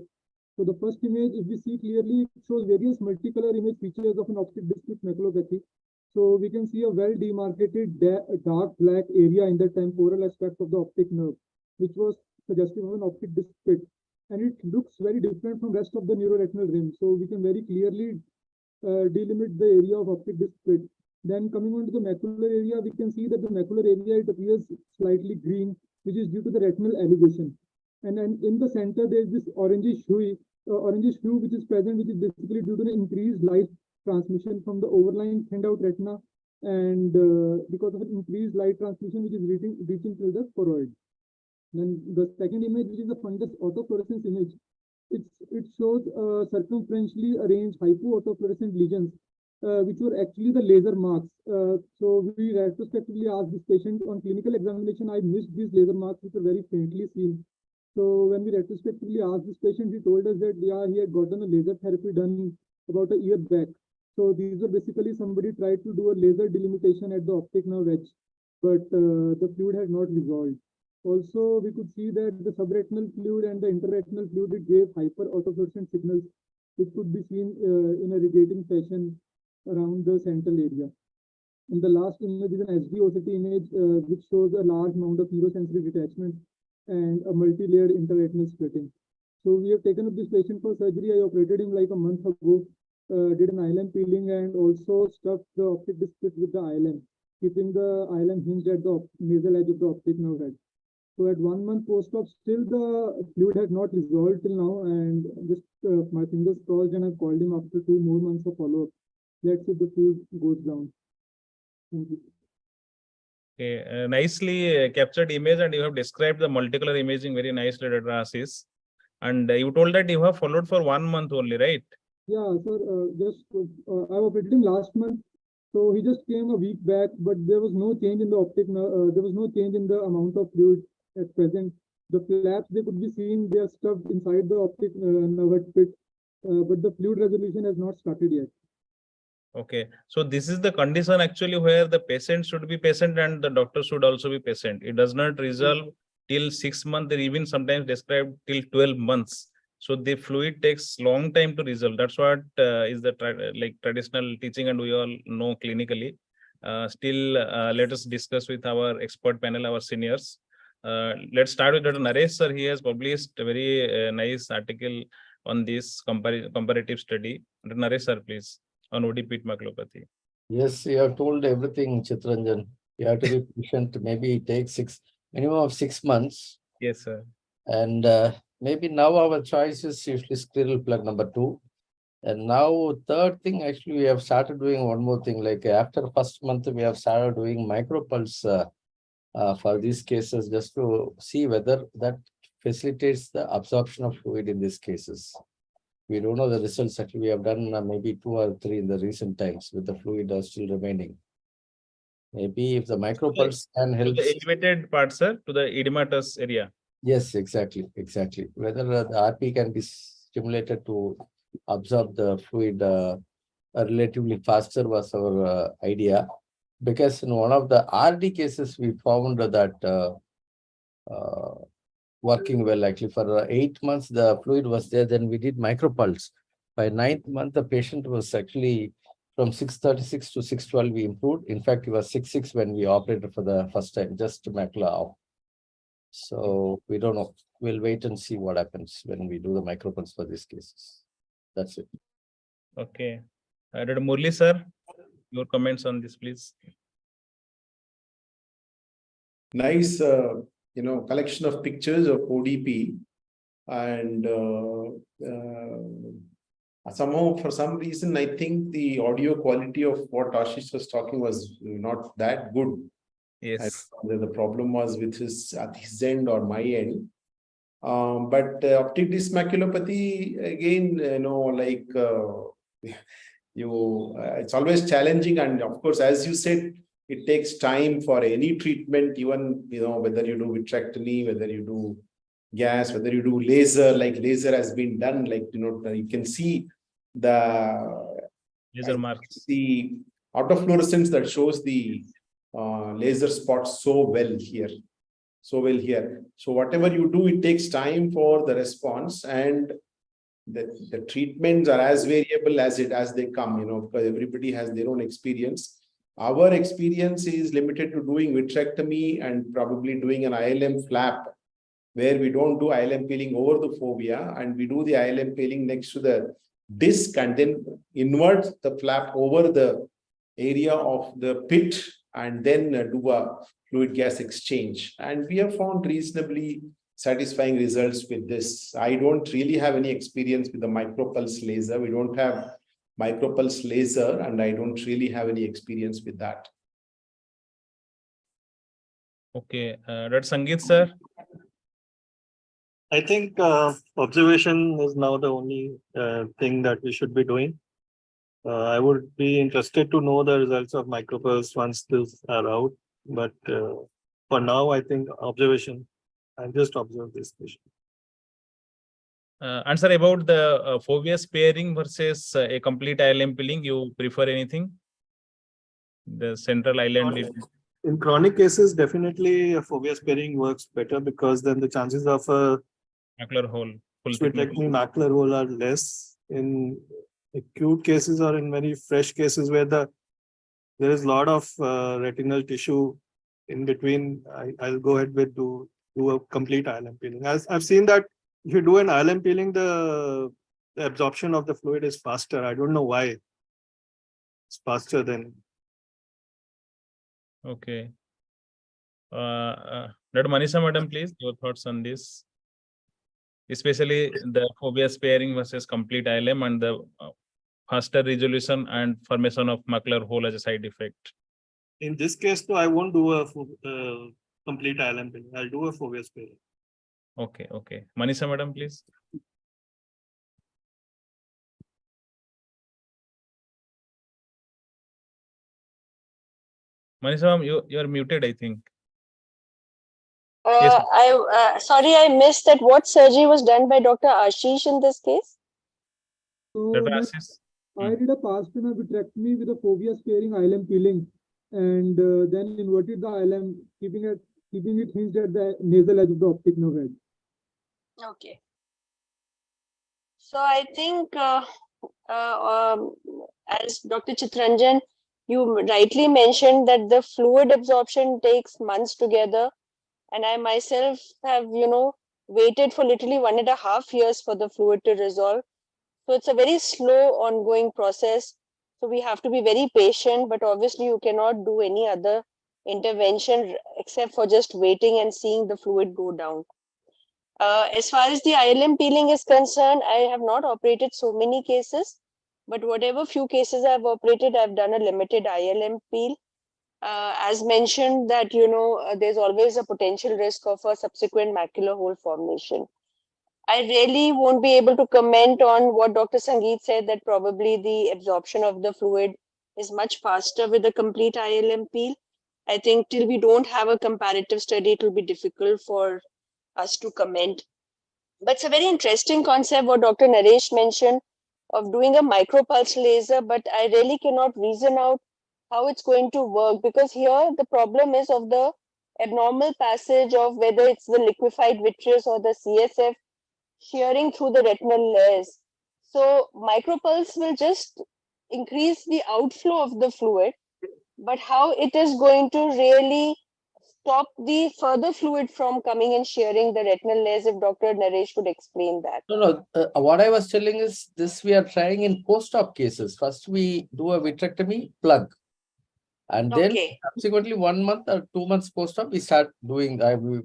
So the first image, if we see clearly, it shows various multicolor image features of an optic disc pit maculopathy. So we can see a well demarcated dark black area in the temporal aspect of the optic nerve, which was suggestive of an optic disc pit. And it looks very different from rest of the neuroretinal rim. So we can very clearly delimit the area of optic disc pit. Then coming on to the macular area, we can see that the macular area, it appears slightly green, which is due to the retinal elevation. And then in the center, there is this orangish hue, which is present, which is basically due to the increased light transmission from the overlying thinned out retina, and because of an increased light transmission which is reaching till the choroid. Then the second image, which is the fundus autofluorescence image, it shows circumferentially arranged hypoautofluorescent lesions, which were actually the laser marks. So we retrospectively asked this patient on clinical examination. I missed these laser marks, which were very faintly seen. So when we retrospectively asked this patient, he told us that yeah, he had gotten a laser therapy done about a year back. So these were basically somebody tried to do a laser delimitation at the optic nerve edge, but the fluid had not resolved. Also, we could see that the subretinal fluid and the interretinal fluid, it gave hyper-autofluorescent signals, which could be seen in a radiating fashion around the central area. And the last image is an SD-OCT image, which shows a large amount of neurosensory detachment and a multi-layered interretinal splitting. So we have taken up this patient for surgery. I operated him like a month ago, did an ILM peeling and also stuffed the optic disc pit with the ILM, keeping the ILM hinged at the nasal edge of the optic nerve head. So at 1 month post-op, still the fluid had not resolved till now, and just my fingers crossed, and I've called him after 2 more months of follow-up. Let's see if the fluid goes down. Thank you. Okay, nicely captured image, and you have described the multicolor imaging very nicely, Dr. Ashish. And you told that you have followed for 1 month only, right? Yeah, sir. I operated him last month. So he just came a week back, but there was no change in the optic. There was no change in the amount of fluid at present. The flaps, they could be seen, they are stuffed inside the optic nerve pit, but the fluid resolution has not started yet. Okay, so this is the condition actually where the patient should be patient and the doctor should also be patient. It does not resolve till 6 months, or even sometimes described till 12 months. So the fluid takes long time to resolve. That's what is the traditional teaching, and we all know clinically. Still, let us discuss with our expert panel, our seniors. Let's start with Dr. Naresh sir. He has published a very nice article on this comparative study. Dr. Naresh sir, please, on OD-pit maculopathy. Yes, you have told everything, Chitranjan. You have to be patient. Maybe it takes minimum of 6 months. Yes, sir. And maybe now our choice is usually squirrel plug number 2. And now third thing, actually, we have started doing one more thing. Like after first month, we have started doing micropulse for these cases, just to see whether that facilitates the absorption of fluid in these cases. We don't know the results. Actually, we have done maybe 2 or 3 in the recent times with the fluid still remaining. Maybe if the micropulse can help. To the elevated part, sir, to the edematous area. Yes, exactly. Whether the RP can be stimulated to absorb the fluid relatively faster was our idea. Because in one of the RD cases, we found that working well. Actually, for 8 months, the fluid was there. Then we did micropulse. By 9th month, the patient was actually from 636 to 612, we improved. In fact, he was 66 when we operated for the first time, just macula off. So we don't know. We'll wait and see what happens when we do the micropulse for these cases. That's it. Okay. Dr. Murli, sir, your comments on this, please. Nice, collection of pictures of ODP, and Somehow, for some reason, I think the audio quality of what Ashish was talking was not that good. Yes. Whether the problem was with his at his end or my end. But optic disc maculopathy, again, like it's always challenging. And of course, as you said, it takes time for any treatment, even, whether you do vitrectomy, whether you do gas, whether you do laser, like laser has been done, like, you can see the Laser marks. the autofluorescence that shows the laser spots so well here. So whatever you do, it takes time for the response, and the treatments are as variable as they come, because everybody has their own experience. Our experience is limited to doing vitrectomy and probably doing an ILM flap, where we don't do ILM peeling over the fovea, and we do the ILM peeling next to the disc and then invert the flap over the area of the pit and then do a fluid gas exchange. And we have found reasonably satisfying results with this. I don't really have any experience with the micropulse laser. We don't have micropulse laser, and I don't really have any experience with that. Okay, Dr. Sangeet, sir. I think observation is now the only thing that we should be doing. I would be interested to know the results of micropulse once these are out. But for now, I think observation, I'll just observe this patient. Answer about the fovea sparing versus a complete ILM peeling, you prefer anything? The central island. In chronic cases, definitely a fovea sparing works better, because then the chances of a macular hole, vitrectomy macular hole are less. In acute cases or in very fresh cases where there is a lot of retinal tissue in between, I'll go ahead with do a complete ILM peeling. As I've seen that if you do an ILM peeling, the absorption of the fluid is faster. I don't know why. It's faster than. Okay. Dr. Manisha, madam, please, your thoughts on this, especially the fovea sparing versus complete ILM and the faster resolution and formation of macular hole as a side effect. In this case, though, I won't do a complete ILM peeling. I'll do a fovea sparing. Okay, okay. Manisha, madam, please. Manisha, ma'am, you are muted, I think. Yes. Sorry, I missed that. What surgery was done by Dr. Ashish in this case? So Dr. my- Ashish. I did a past vitrectomy with a fovea sparing ILM peeling, and then inverted the ILM, keeping it hinged at the nasal edge of the optic nerve edge. Okay. So I think, as Dr. Chitranjan, you rightly mentioned that the fluid absorption takes months together. And I myself have, waited for literally 1.5 years for the fluid to resolve. So it's a very slow ongoing process. So we have to be very patient, but obviously you cannot do any other intervention except for just waiting and seeing the fluid go down. As far as the ILM peeling is concerned, I have not operated so many cases, but whatever few cases I've operated, I've done a limited ILM peel. As mentioned that, there's always a potential risk of a subsequent macular hole formation. I really won't be able to comment on what Dr. Sangeet said, that probably the absorption of the fluid is much faster with a complete ILM peel. I think till we don't have a comparative study, it will be difficult for us to comment. But it's a very interesting concept what Dr. Naresh mentioned of doing a micropulse laser, but I really cannot reason out how it's going to work, because here the problem is of the abnormal passage of whether it's the liquefied vitreous or the CSF shearing through the retinal layers. So micropulse will just increase the outflow of the fluid, but how it is going to really stop the further fluid from coming and shearing the retinal layers, if Dr. Naresh could explain that. No, what I was telling is this we are trying in post-op cases. First, we do a vitrectomy plug. And then Okay. subsequently 1 month or 2 months post-op, we start doing,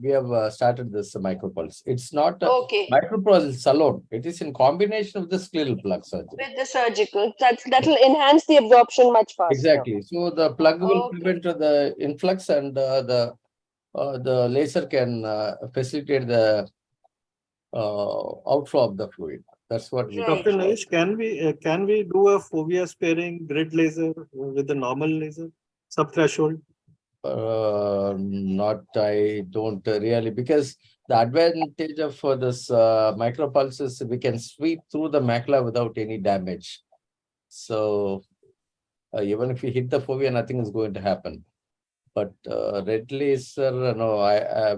we have started this micropulse. It's not Okay. micropulse alone. It is in combination with the scleral plug surgery. With the surgical, that'll enhance the absorption much faster. Exactly. So the plug will Okay. prevent the influx, and the laser can facilitate the outflow of the fluid. That's what we Right. Dr. Naresh, can we do a fovea sparing grid laser with the normal laser subthreshold? Not, I don't really, because the advantage of this micropulses, we can sweep through the macula without any damage. So even if we hit the fovea, nothing is going to happen. But red laser, no,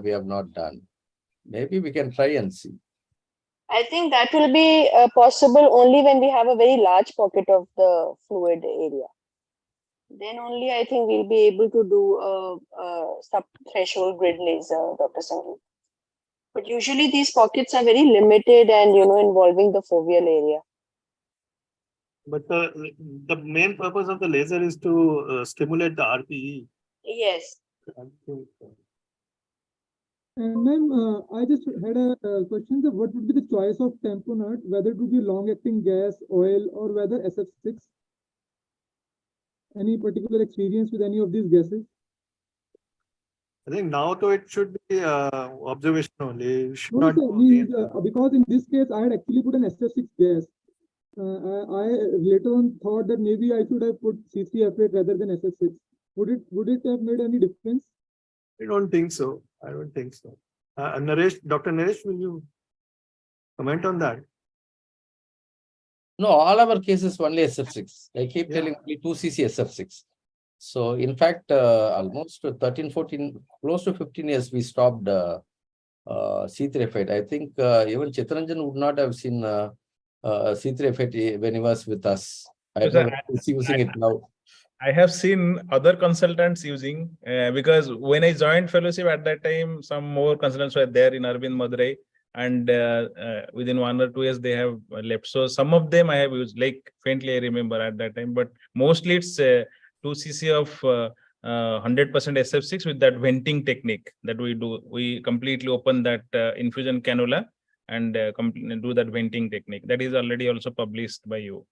we have not done. Maybe we can try and see. I think that will be possible only when we have a very large pocket of the fluid area. Then only I think we'll be able to do a sub-threshold grid laser, Dr. Sangeet. But usually these pockets are very limited and, involving the foveal area. But the main purpose of the laser is to stimulate the RPE. Yes. And ma'am, I just had a question that what would be the choice of tamponade, whether it would be long-acting gas, oil, or whether SF6? Any particular experience with any of these gases? I think now though it should be observation only. It should No, not sir, go against because in this case, I had actually put an SF6 gas. I later on thought that maybe I should have put CCF8 rather than SF6. Would it have made any difference? I don't think so. I don't think so. Naresh, Dr. Naresh, will you comment on that? No, all our cases only SF6. I keep Yeah. telling only 2 cc SF6. So in fact, almost 13, 14, close to 15 years, we stopped C3F8. I think even Chitranjan would not have seen C3F8 when he was with us. I Yes, don't know sir. if he's using it now. I have seen other consultants using, because when I joined fellowship at that time, some more consultants were there in Arvind Madurai, and within 1 or 2 years they have left. So some of them I have used, like faintly I remember at that time, but mostly it's 2 cc of 100% SF6 with that venting technique that we do. We completely open that infusion cannula and do that venting technique. That is already also published by you.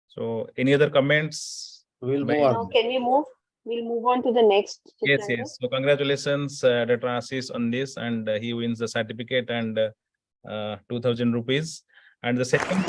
So any other comments? We'll by- move on. Now, can we move? We'll move on to the next. Yes, Chitranja. yes. So congratulations, Dr. Ashish, on this, and he wins the certificate and 2,000 rupees. And the second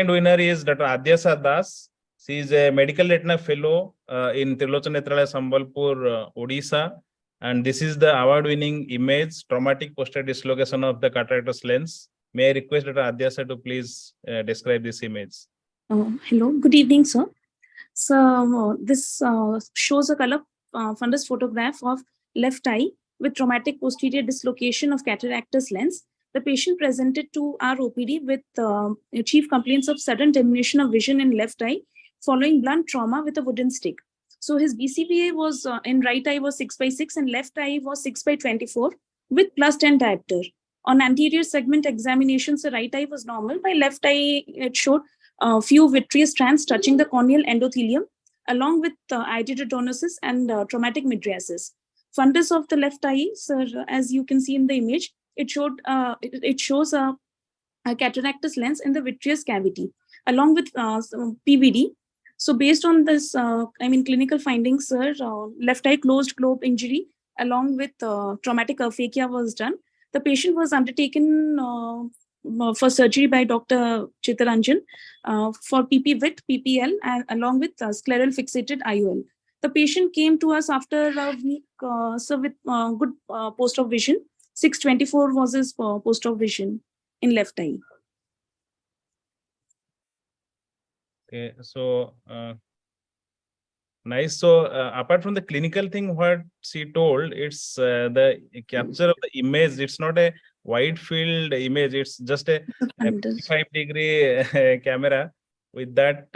winner, is Dr. Adyasa Das. She is a medical retina fellow in Trilochana Netralaya, Sambalpur, Odisha. And this is the award-winning image, traumatic posterior dislocation of the cataractous lens. May I request Dr. Adyasa to please describe this image? Hello, good evening, sir. So this shows a color fundus photograph of left eye with traumatic posterior dislocation of cataractous lens. The patient presented to our OPD with chief complaints of sudden diminution of vision in left eye following blunt trauma with a wooden stick. So his BCVA was in right eye was 6/6 and left eye was 6/24 with +10 diopter. On anterior segment examinations, the right eye was normal. By left eye, it showed few vitreous strands touching the corneal endothelium, along with iridodonosis and traumatic mydriasis. Fundus of the left eye, sir, as you can see in the image, it shows a cataractous lens in the vitreous cavity, along with PVD. So based on this, clinical findings, sir, left eye closed globe injury, along with traumatic aphakia was done. The patient was undertaken for surgery by Dr. Chitranjan for PP with PPL along with scleral fixated IOL. The patient came to us after a week, so with good post-op vision. 6/24 was his post-op vision in left eye. Okay, so nice. So apart from the clinical thing, what she told, it's the capture of the image. It's not a wide field image. It's just a 45-degree camera with that,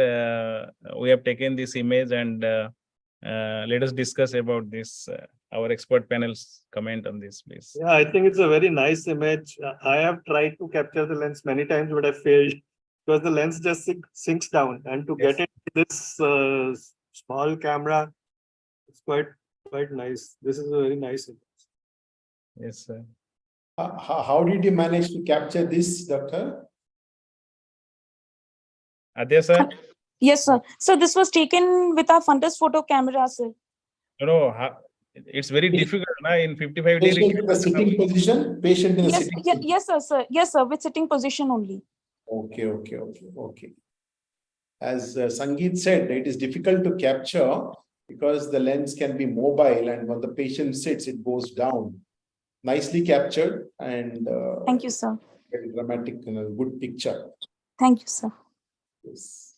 we have taken this image and let us discuss about this. Our expert panel's comment on this, please. Yeah, I think it's a very nice image. I have tried to capture the lens many times, but I failed because the lens just sinks down. And to Yes. get it this small camera, it's quite nice. This is a very nice image. Yes, sir. How did you manage to capture this, Doctor? Adya, sir? Yes, sir. So this was taken with our fundus photo camera, sir. No, it's very difficult in 55 days. Patient in the sitting position? Patient in the Yes, sitting position? yes, sir. Yes, sir. With sitting position only. Okay. As Sangeet said, it is difficult to capture because the lens can be mobile, and when the patient sits, it goes down. Nicely captured and Thank you, sir. very dramatic, good picture. Thank you, sir. Yes.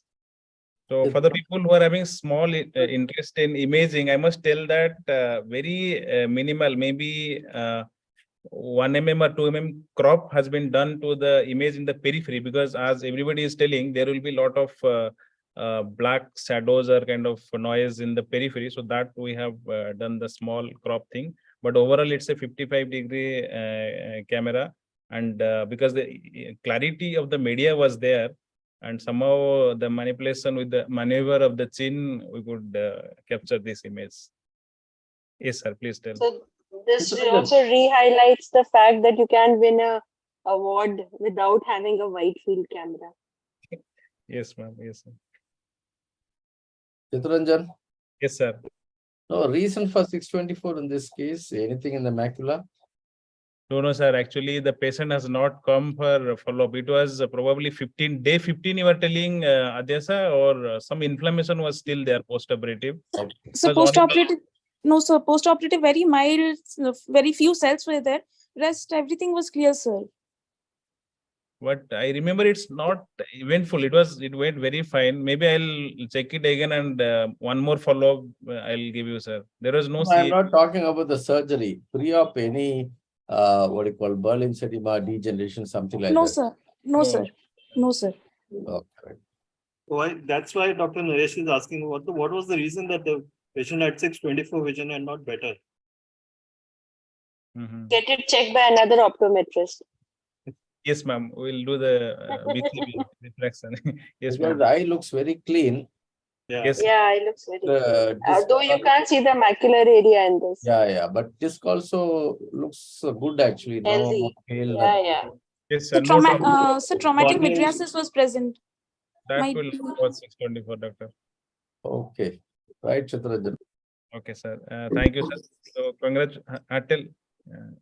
So for the people who are having small interest in imaging, I must tell that very minimal, maybe 1 mm or 2 mm crop has been done to the image in the periphery, because as everybody is telling, there will be a lot of black shadows or kind of noise in the periphery. So that we have done the small crop thing. But overall, it's a 55-degree camera. And because the clarity of the media was there, and somehow the manipulation with the maneuver of the chin, we could capture this image. Yes, sir, please tell. So this also re-highlights the fact that you can win a award without having a wide field camera. Yes, ma'am. Yes, sir. Chitranjan? Yes, sir. No reason for 624 in this case? Anything in the macula? No, sir. Actually, the patient has not come for follow-up. It was probably day 15, you were telling, Adya sir, or some inflammation was still there post-operative. So post-operative, no, sir. Post-operative, very mild, very few cells were there. Rest, everything was clear, sir. But I remember it's not eventful. It went very fine. Maybe I'll check it again, and one more follow-up I'll give you, sir. There was no. I'm not talking about the surgery. Pre-op, any what do you call Berlin's edema, degeneration, something like No, that. sir. No, sir. No, sir. Okay. Why? That's why Dr. Naresh is asking what was the reason that the patient had 624 vision and not better? Get it checked by another optometrist. Yes, ma'am. We'll do the BCB reflection. Yes, Because ma'am. the eye looks very clean. Yeah. Yes. Yeah, it looks very clear. Disc Though you can't see the macular area in this. Yeah. But disc also looks good actually. Healthy. No pale. Yeah. Yes, So, sir. so traumatic mydriasis was present. That will was 624, doctor. Okay. Right, Chitranjan. Okay, sir. Thank you, sir. So, congrats.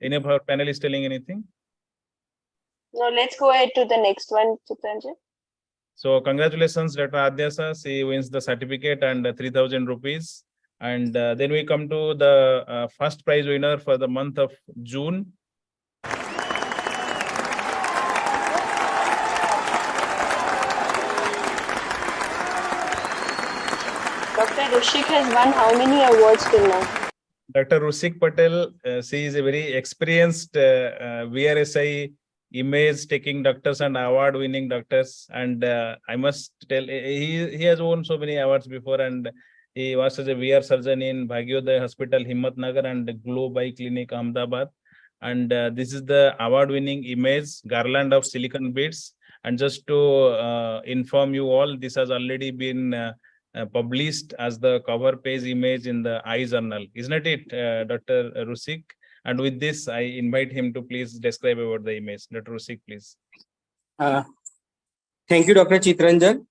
Any of our panelists telling anything? No, let's go ahead to the next one, Chitranjan. So, congratulations, Dr. Adya sir. She wins the certificate and 3,000 rupees. And then we come to the first prize winner for the month of June. Dr. Rushik has won how many awards till now? Dr. Rushik Patel, she is a very experienced VRSI image taking doctors and award winning doctors. And I must tell, he has won so many awards before, and he was as a VR surgeon in Bhagyodaya Hospital, Himmatnagar, and Globe Eye Clinic, Ahmedabad. And this is the award winning image, Garland of Silicon Beads. And just to inform you all, this has already been published as the cover page image in the Eye Journal. Isn't it, Dr. Rushik? And with this, I invite him to please describe about the image. Dr. Rushik, please. Thank you, Dr. Chitranjan.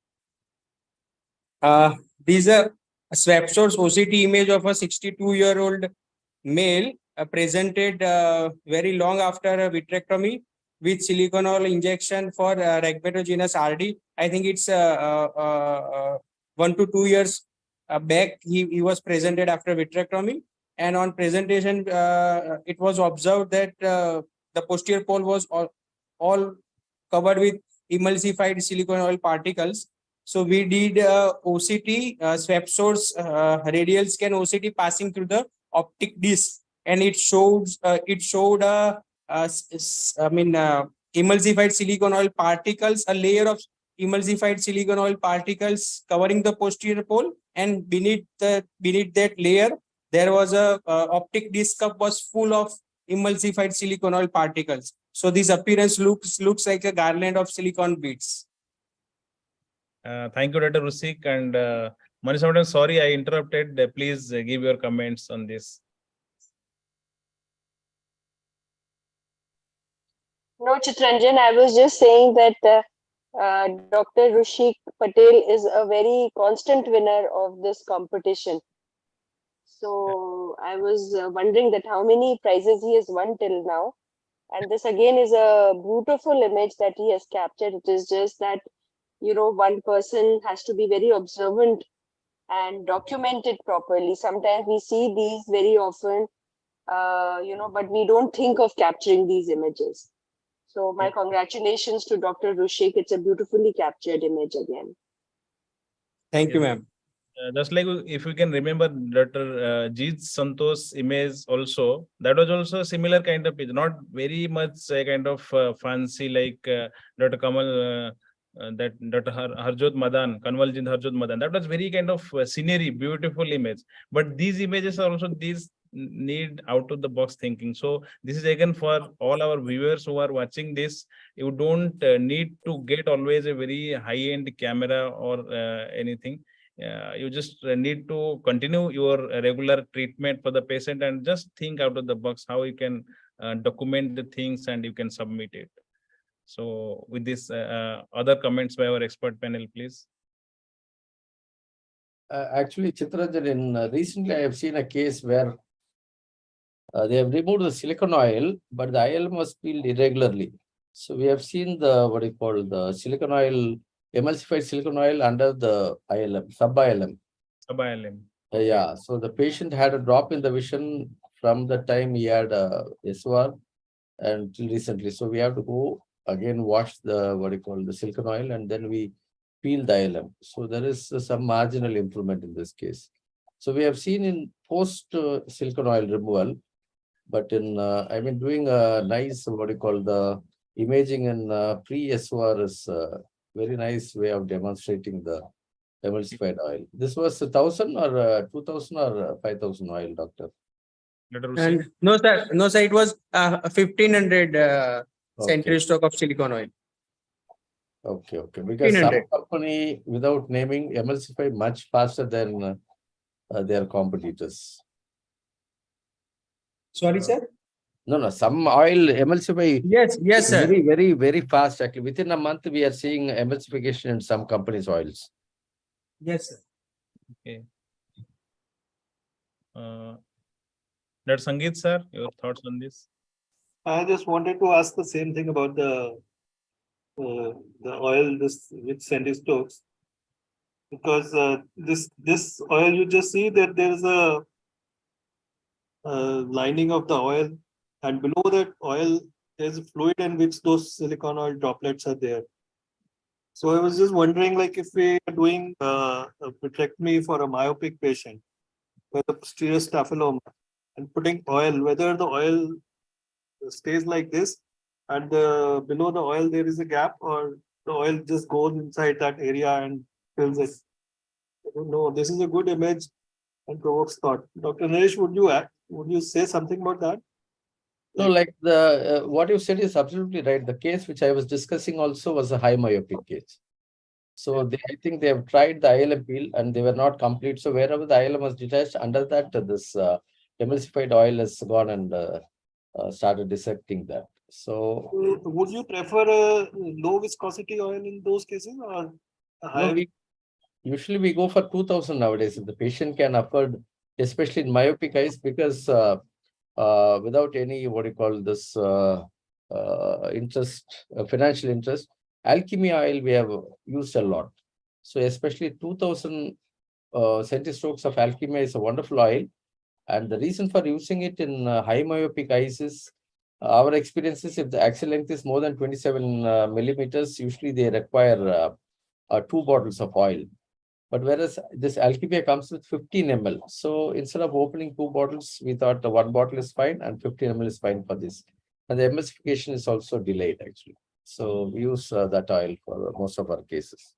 This is a Swapshot's OCT image of a 62-year-old male presented very long after a vitrectomy with siliconol injection for rhegmatogenous RD. I think it's 1 to 2 years back. He was presented after vitrectomy, and on presentation, it was observed that the posterior pole was all covered with emulsified silicone oil particles. So we did OCT, Swapshot's radial scan OCT passing through the optic disc, and it showed emulsified silicone oil particles, a layer of emulsified silicone oil particles covering the posterior pole, and beneath that layer there was a optic disc cup was full of emulsified silicone oil particles. So this appearance looks like a garland of silicone beads. Thank you, Dr. Rusik. And Manisha Madam, sorry I interrupted. Please give your comments on this. No, Chitranjan, I was just saying that Dr. Rushik Patel is a very constant winner of this competition. So I was wondering that how many prizes he has won till now. And this again is a beautiful image that he has captured. It is just that, you know, one person has to be very observant and document it properly. Sometimes we see these very often, you know, but we don't think of capturing these images. So my congratulations to Dr. Rushik. It's a beautifully captured image again. Thank you, ma'am. Just like if you can remember Dr. Jeet Santosh image also, that was also a similar kind of picture, not very much a kind of fancy like Dr. Kamal, that Dr. Harjot Madan, Kanwaljit Harjot Madan. That was very kind of scenery, beautiful image. But these images are also these need out of the box thinking. So this is again for all our viewers who are watching this. You don't need to get always a very high-end camera or anything. You just need to continue your regular treatment for the patient and just think out of the box how you can document the things and you can submit it. So with this, other comments by our expert panel, please. Actually, Chitrajan, recently I have seen a case where they have removed the silicone oil, but the ILM was peeled irregularly. So we have seen the, what you call, the silicone oil, emulsified silicone oil under the ILM, sub-ILM. Sub-ILM. Yeah, so the patient had a drop in the vision from the time he had SOR until recently. So we have to go again, wash the, what you call, the silicone oil, and then we peel the ILM. So there is some marginal improvement in this case. So we have seen in post silicone oil removal, but in, I mean, doing a nice, what you call, the imaging in pre-SOR is a very nice way of demonstrating the emulsified oil. This was 1,000 or 2,000 or 5,000 oil, doctor? And no, sir, it was 1,500 century stock of silicone oil. Okay, okay. Because some company, without naming, emulsify much faster than their competitors. Sorry, sir? No, some oil emulsify. Yes, sir. Very fast. Actually, within a month, we are seeing emulsification in some companies' oils. Yes, sir. Okay. Dr. Sangeet, sir, your thoughts on this? I just wanted to ask the same thing about the oil, this with Sandy Stokes, because this oil, you just see that there is a lining of the oil, and below that oil there's a fluid in which those silicone oil droplets are there. So I was just wondering, like, if we are doing a vitrectomy for a myopic patient with a posterior staphyloma and putting oil, whether the oil stays like this and below the oil there is a gap, or the oil just goes inside that area and fills it. I don't know. This is a good image and provokes thought. Dr. Naresh, would you say something about that? No, like the what you said is absolutely right. The case which I was discussing also was a high myopic case. So I think they have tried the ILM peel and they were not complete. So wherever the ILM was detached, under that this emulsified oil has gone and started dissecting that. So would you prefer a low viscosity oil in those cases, or a higher? No, usually we go for 2,000 nowadays if the patient can afford, especially in myopic eyes, because without any, what you call this, interest, financial interest, alchemy oil we have used a lot. So especially 2,000 centistrokes of alchemy is a wonderful oil. And the reason for using it in high myopic eyes is our experience is if the axial length is more than 27 millimeters, usually they require 2 bottles of oil. But whereas this alchemy comes with 15 ml. So instead of opening 2 bottles, we thought the 1 bottle is fine and 15 ml is fine for this. And the emulsification is also delayed actually. So we use that oil for most of our cases,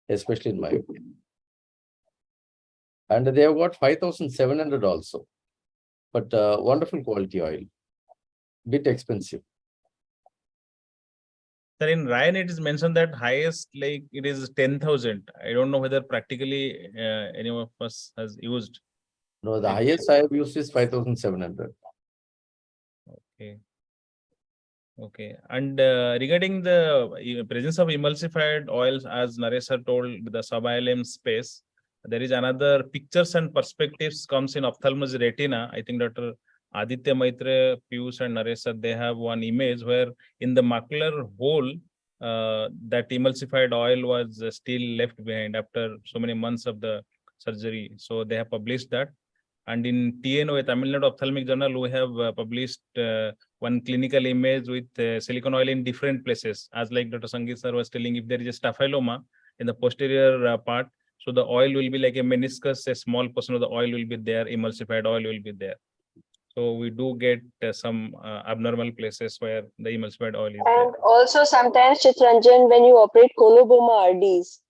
especially in my opinion. And they have got 5,700 also, but wonderful quality oil, bit expensive. Sir, in Ryan, it is mentioned that highest like it is 10,000. I don't know whether practically any of us has used. No, the highest I have used is 5,700. Okay. Okay. And regarding the presence of emulsified oils, as Naresh sir told, the sub-ILM space, there is another pictures and perspectives comes in ophthalmology retina. I think Dr. Aditya Maitre, Piyush and Naresh sir, they have one image where in the macular hole, that emulsified oil was still left behind after so many months of the surgery. So they have published that. And in TNO, Tamil Nadu Ophthalmic Journal, we have published one clinical image with silicone oil in different places. As like Dr. Sangeet sir was telling, if there is a staphyloma in the posterior part, so the oil will be like a meniscus, a small portion of the oil will be there, emulsified oil will be there. So we do get some abnormal places where the emulsified oil is And also sometimes, Chitranjan, when you operate coloboma RDs,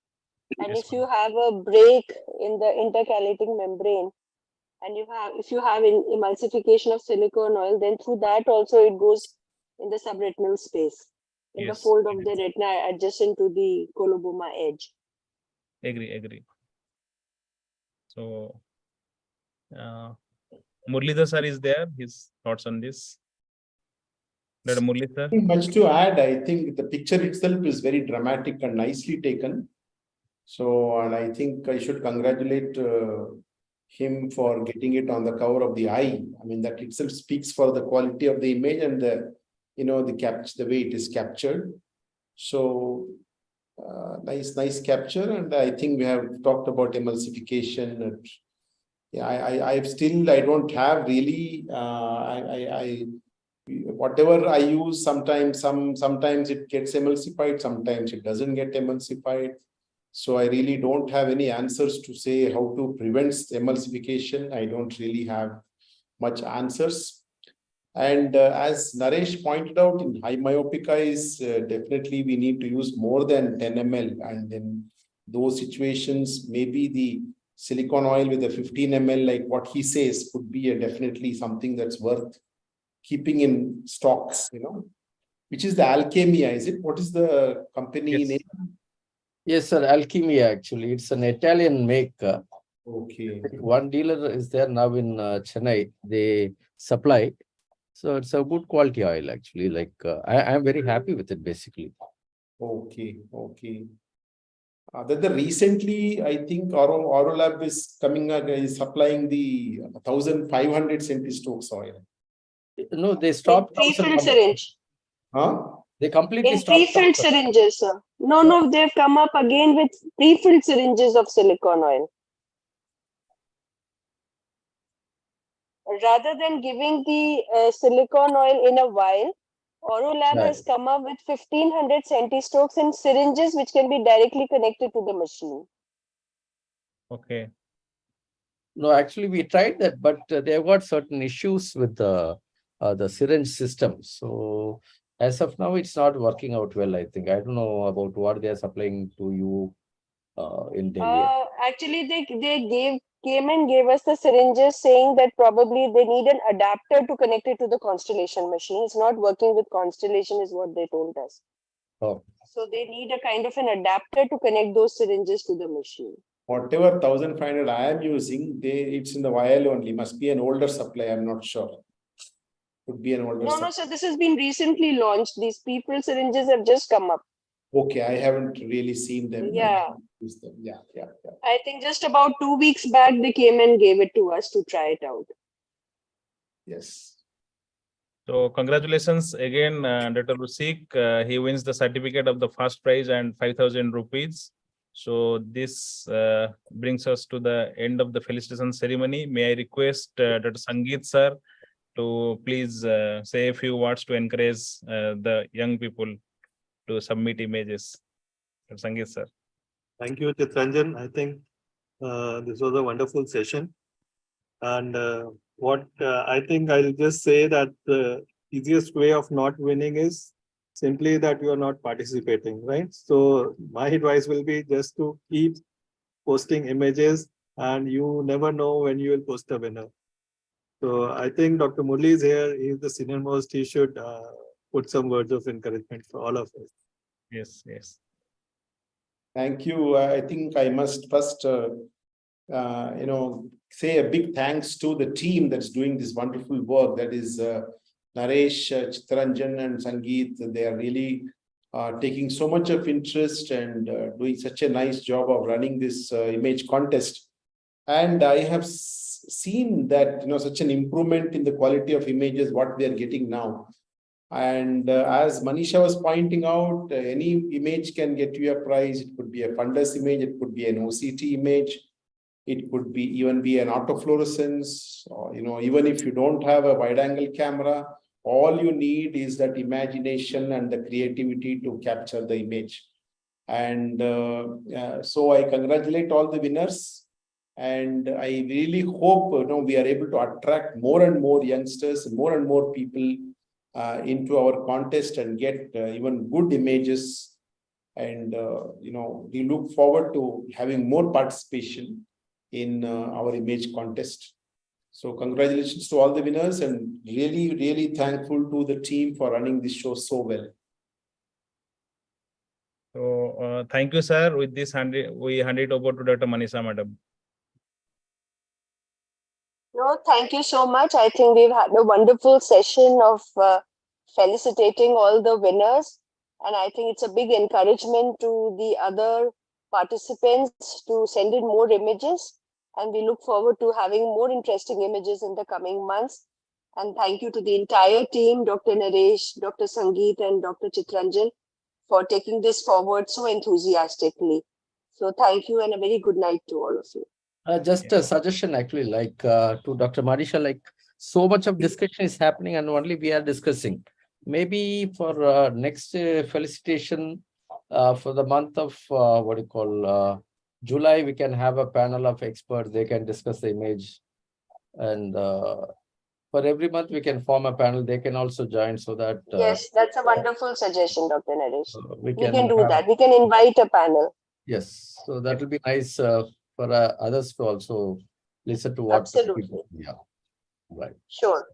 and Yes, if you have a break in the intercalating membrane, and if you have emulsification of silicone oil, then through that also it goes in the subretinal space, in the Yes, fold of the retina adjacent to the coloboma edge. agree. So Murlidhar sir is there. His thoughts on this. Dr. Murli sir. Much to add. I think the picture itself is very dramatic and nicely taken. So, and I think I should congratulate him for getting it on the cover of the eye. I mean, that itself speaks for the quality of the image and the, the way it is captured. So, nice capture. And I think we have talked about emulsification. And, yeah, I don't have really, whatever I use, sometimes it gets emulsified, sometimes it doesn't get emulsified. So I really don't have any answers to say how to prevent emulsification. I don't really have much answers. And as Naresh pointed out, in high myopic eyes, definitely we need to use more than 10 ml. And in those situations, maybe the silicone oil with a 15 ml, like what he says, could be definitely something that's worth keeping in stocks, which is the Alchemia, is it? What is the company name? Yes, sir. Alchemia, actually. It's an Italian make. Okay. One dealer is there now in Chennai. They supply. So it's a good quality oil, actually. Like I am very happy with it, basically. Okay. Then recently, I think Orolab is is supplying the 1,500 centistokes oil. No, they stopped. Pre-filled syringe. Huh? They completely In stopped. pre-filled syringes, sir. No, they've come up again with pre-filled syringes of silicone oil. Rather than giving the silicone oil in a vial, Orolab has come up with 1,500 centistokes in syringes which can be directly connected to the machine. Okay. No, actually, we tried that, but they have got certain issues with the syringe system. So as of now, it's not working out well, I think. I don't know about what they are supplying to you in Delhi. Actually, they came and gave us the syringes saying that probably they need an adapter to connect it to the Constellation machine. It's not working with Constellation is what they told us. Oh. So they need a kind of an adapter to connect those syringes to the machine. Whatever 1,500 I am using, it's in the vial only. Must be an older supply. I'm not sure. Could be an older supply. No, sir. This has been recently launched. These pre-filled syringes have just come up. Okay, I haven't really seen them. Yeah. Yeah. I think just about 2 weeks back, they came and gave it to us to try it out. Yes. So congratulations again, Dr. Rusik. He wins the certificate of the first prize and 5,000 rupees. So this brings us to the end of the felicitation ceremony. May I request Dr. Sangeet sir to please say a few words to encourage the young people to submit images. Dr. Sangeet sir. Thank you, Chitranjan. I think this was a wonderful session. And I think I'll just say that the easiest way of not winning is simply that you are not participating, right? So my advice will be just to keep posting images, and you never know when you will post a winner. So I think Dr. Murli is here. He is the senior most. He should put some words of encouragement for all of us. Yes, yes. Thank you. I think I must first, say a big thanks to the team that's doing this wonderful work. That is Naresh, Chitranjan, and Sangeet. They are really taking so much of interest and doing such a nice job of running this image contest. And I have seen that, such an improvement in the quality of images, what we are getting now. And as Manisha was pointing out, any image can get you a prize. It could be a fundus image, it could be an OCT image, it could be even be an autofluorescence, or even if you don't have a wide angle camera, all you need is that imagination and the creativity to capture the image. And so I congratulate all the winners, and I really hope we are able to attract more and more youngsters, more and more people into our contest and get even good images. And we look forward to having more participation in our image contest. So congratulations to all the winners, and really, really thankful to the team for running this show so well. So thank you, sir. With this, we hand it over to Dr. Manisha, madam. No, thank you so much. I think we've had a wonderful session of felicitating all the winners. And I think it's a big encouragement to the other participants to send in more images. And we look forward to having more interesting images in the coming months. And thank you to the entire team, Dr. Naresh, Dr. Sangeet, and Dr. Chitranjan, for taking this forward so enthusiastically. So thank you, and a very good night to all of you. Just a suggestion, actually, like to Dr. Manisha, like so much of discussion is happening and only we are discussing. Maybe for next felicitation for the month of July, we can have a panel of experts. They can discuss the image, and for every month we can form a panel. They can also join, so that yes, that's a wonderful suggestion, Dr. Naresh. we can do that. We can invite a panel. Yes, so that will be nice for others to also listen to what. Absolutely. Yeah, right. Sure.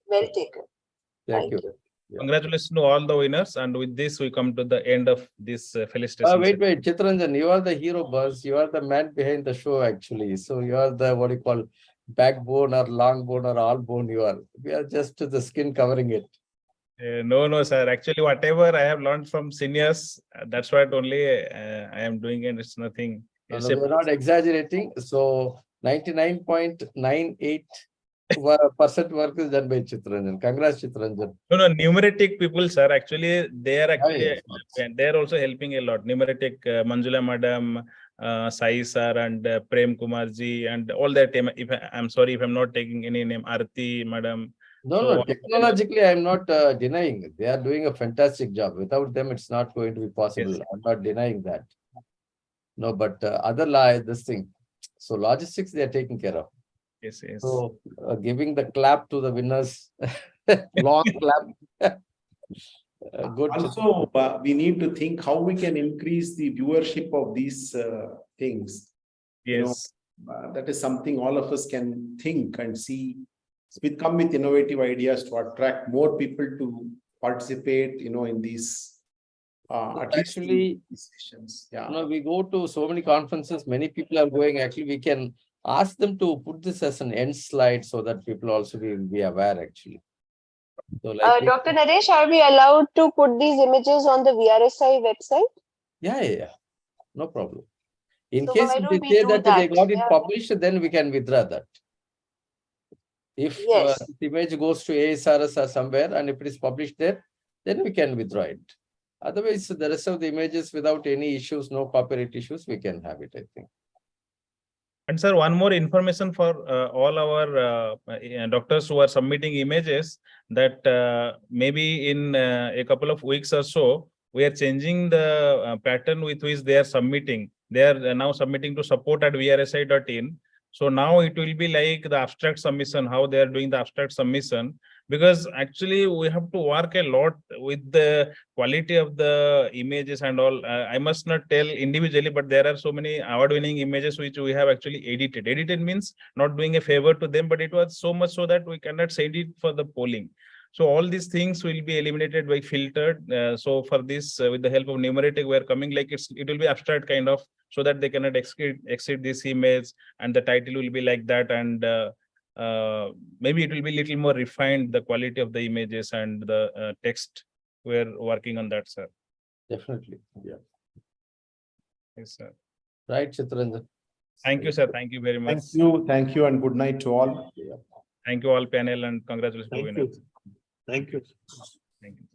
Well taken. Thank you. Yeah. Congratulations to all the winners. And with this, we come to the end of this felicitation. Wait, Chitranjan, you are the hero, boss. You are the man behind the show, actually. So you are the backbone or long bone or all bone. You are. We are just the skin covering it. No, sir. Actually, whatever I have learned from seniors, that's what only I am doing, and it's nothing. No, we're not exaggerating. So 99.98% work is done by Chitranjan. Congrats, Chitranjan. No, numeratic people, sir. Actually, they are they are also helping a lot. Numeratic, Manjula madam, Sai sir, and Prem Kumarji, and all that team. I'm sorry if I'm not taking any name, Arti madam. No, technologically, I'm not denying. They are doing a fantastic job. Without them, it's not going to be possible. Yes. I'm not denying that. No, but this thing. So logistics, they are taking care of. Yes. So giving the clap to the winners, long clap. Good. Also, we need to think how we can increase the viewership of these things. Yes. That is something all of us can think and see. We come with innovative ideas to attract more people to participate, in these. Actually, sessions. Yeah. We go to so many conferences. Many people are going. Actually, we can ask them to put this as an end slide so that people also will be aware. Actually. So, Dr. Naresh, are we allowed to put these images on the VRSI website? Yeah. No problem. In case they say that they got it published, then we can withdraw that. If the image goes to ASRS or somewhere, and if it is published there, then we can withdraw it. Otherwise, the rest of the images without any issues, no copyright issues, we can have it, I think. And sir, one more information for all our doctors who are submitting images, that maybe in a couple of weeks or so, we are changing the pattern with which they are submitting. They are now submitting to support@vrsi.in. So now it will be like the abstract submission, how they are doing the abstract submission, because actually we have to work a lot with the quality of the images and all. I must not tell individually, but there are so many award-winning images which we have actually edited. Edited means not doing a favor to them, but it was so much so that we cannot send it for the polling. So all these things will be eliminated by filtered. So for this, with the help of numeratic, we are coming like it will be abstract kind of, so that they cannot exceed this image, and the title will be like that, and maybe it will be little more refined, the quality of the images and the text. We're working on that, sir. Definitely. Yeah. Yes, sir. Right, Chitranjan. Thank you, sir. Thank you very much. Thank you, and good night to all. Thank you all panel, and congratulations. Thank you. Thank you. Thank you.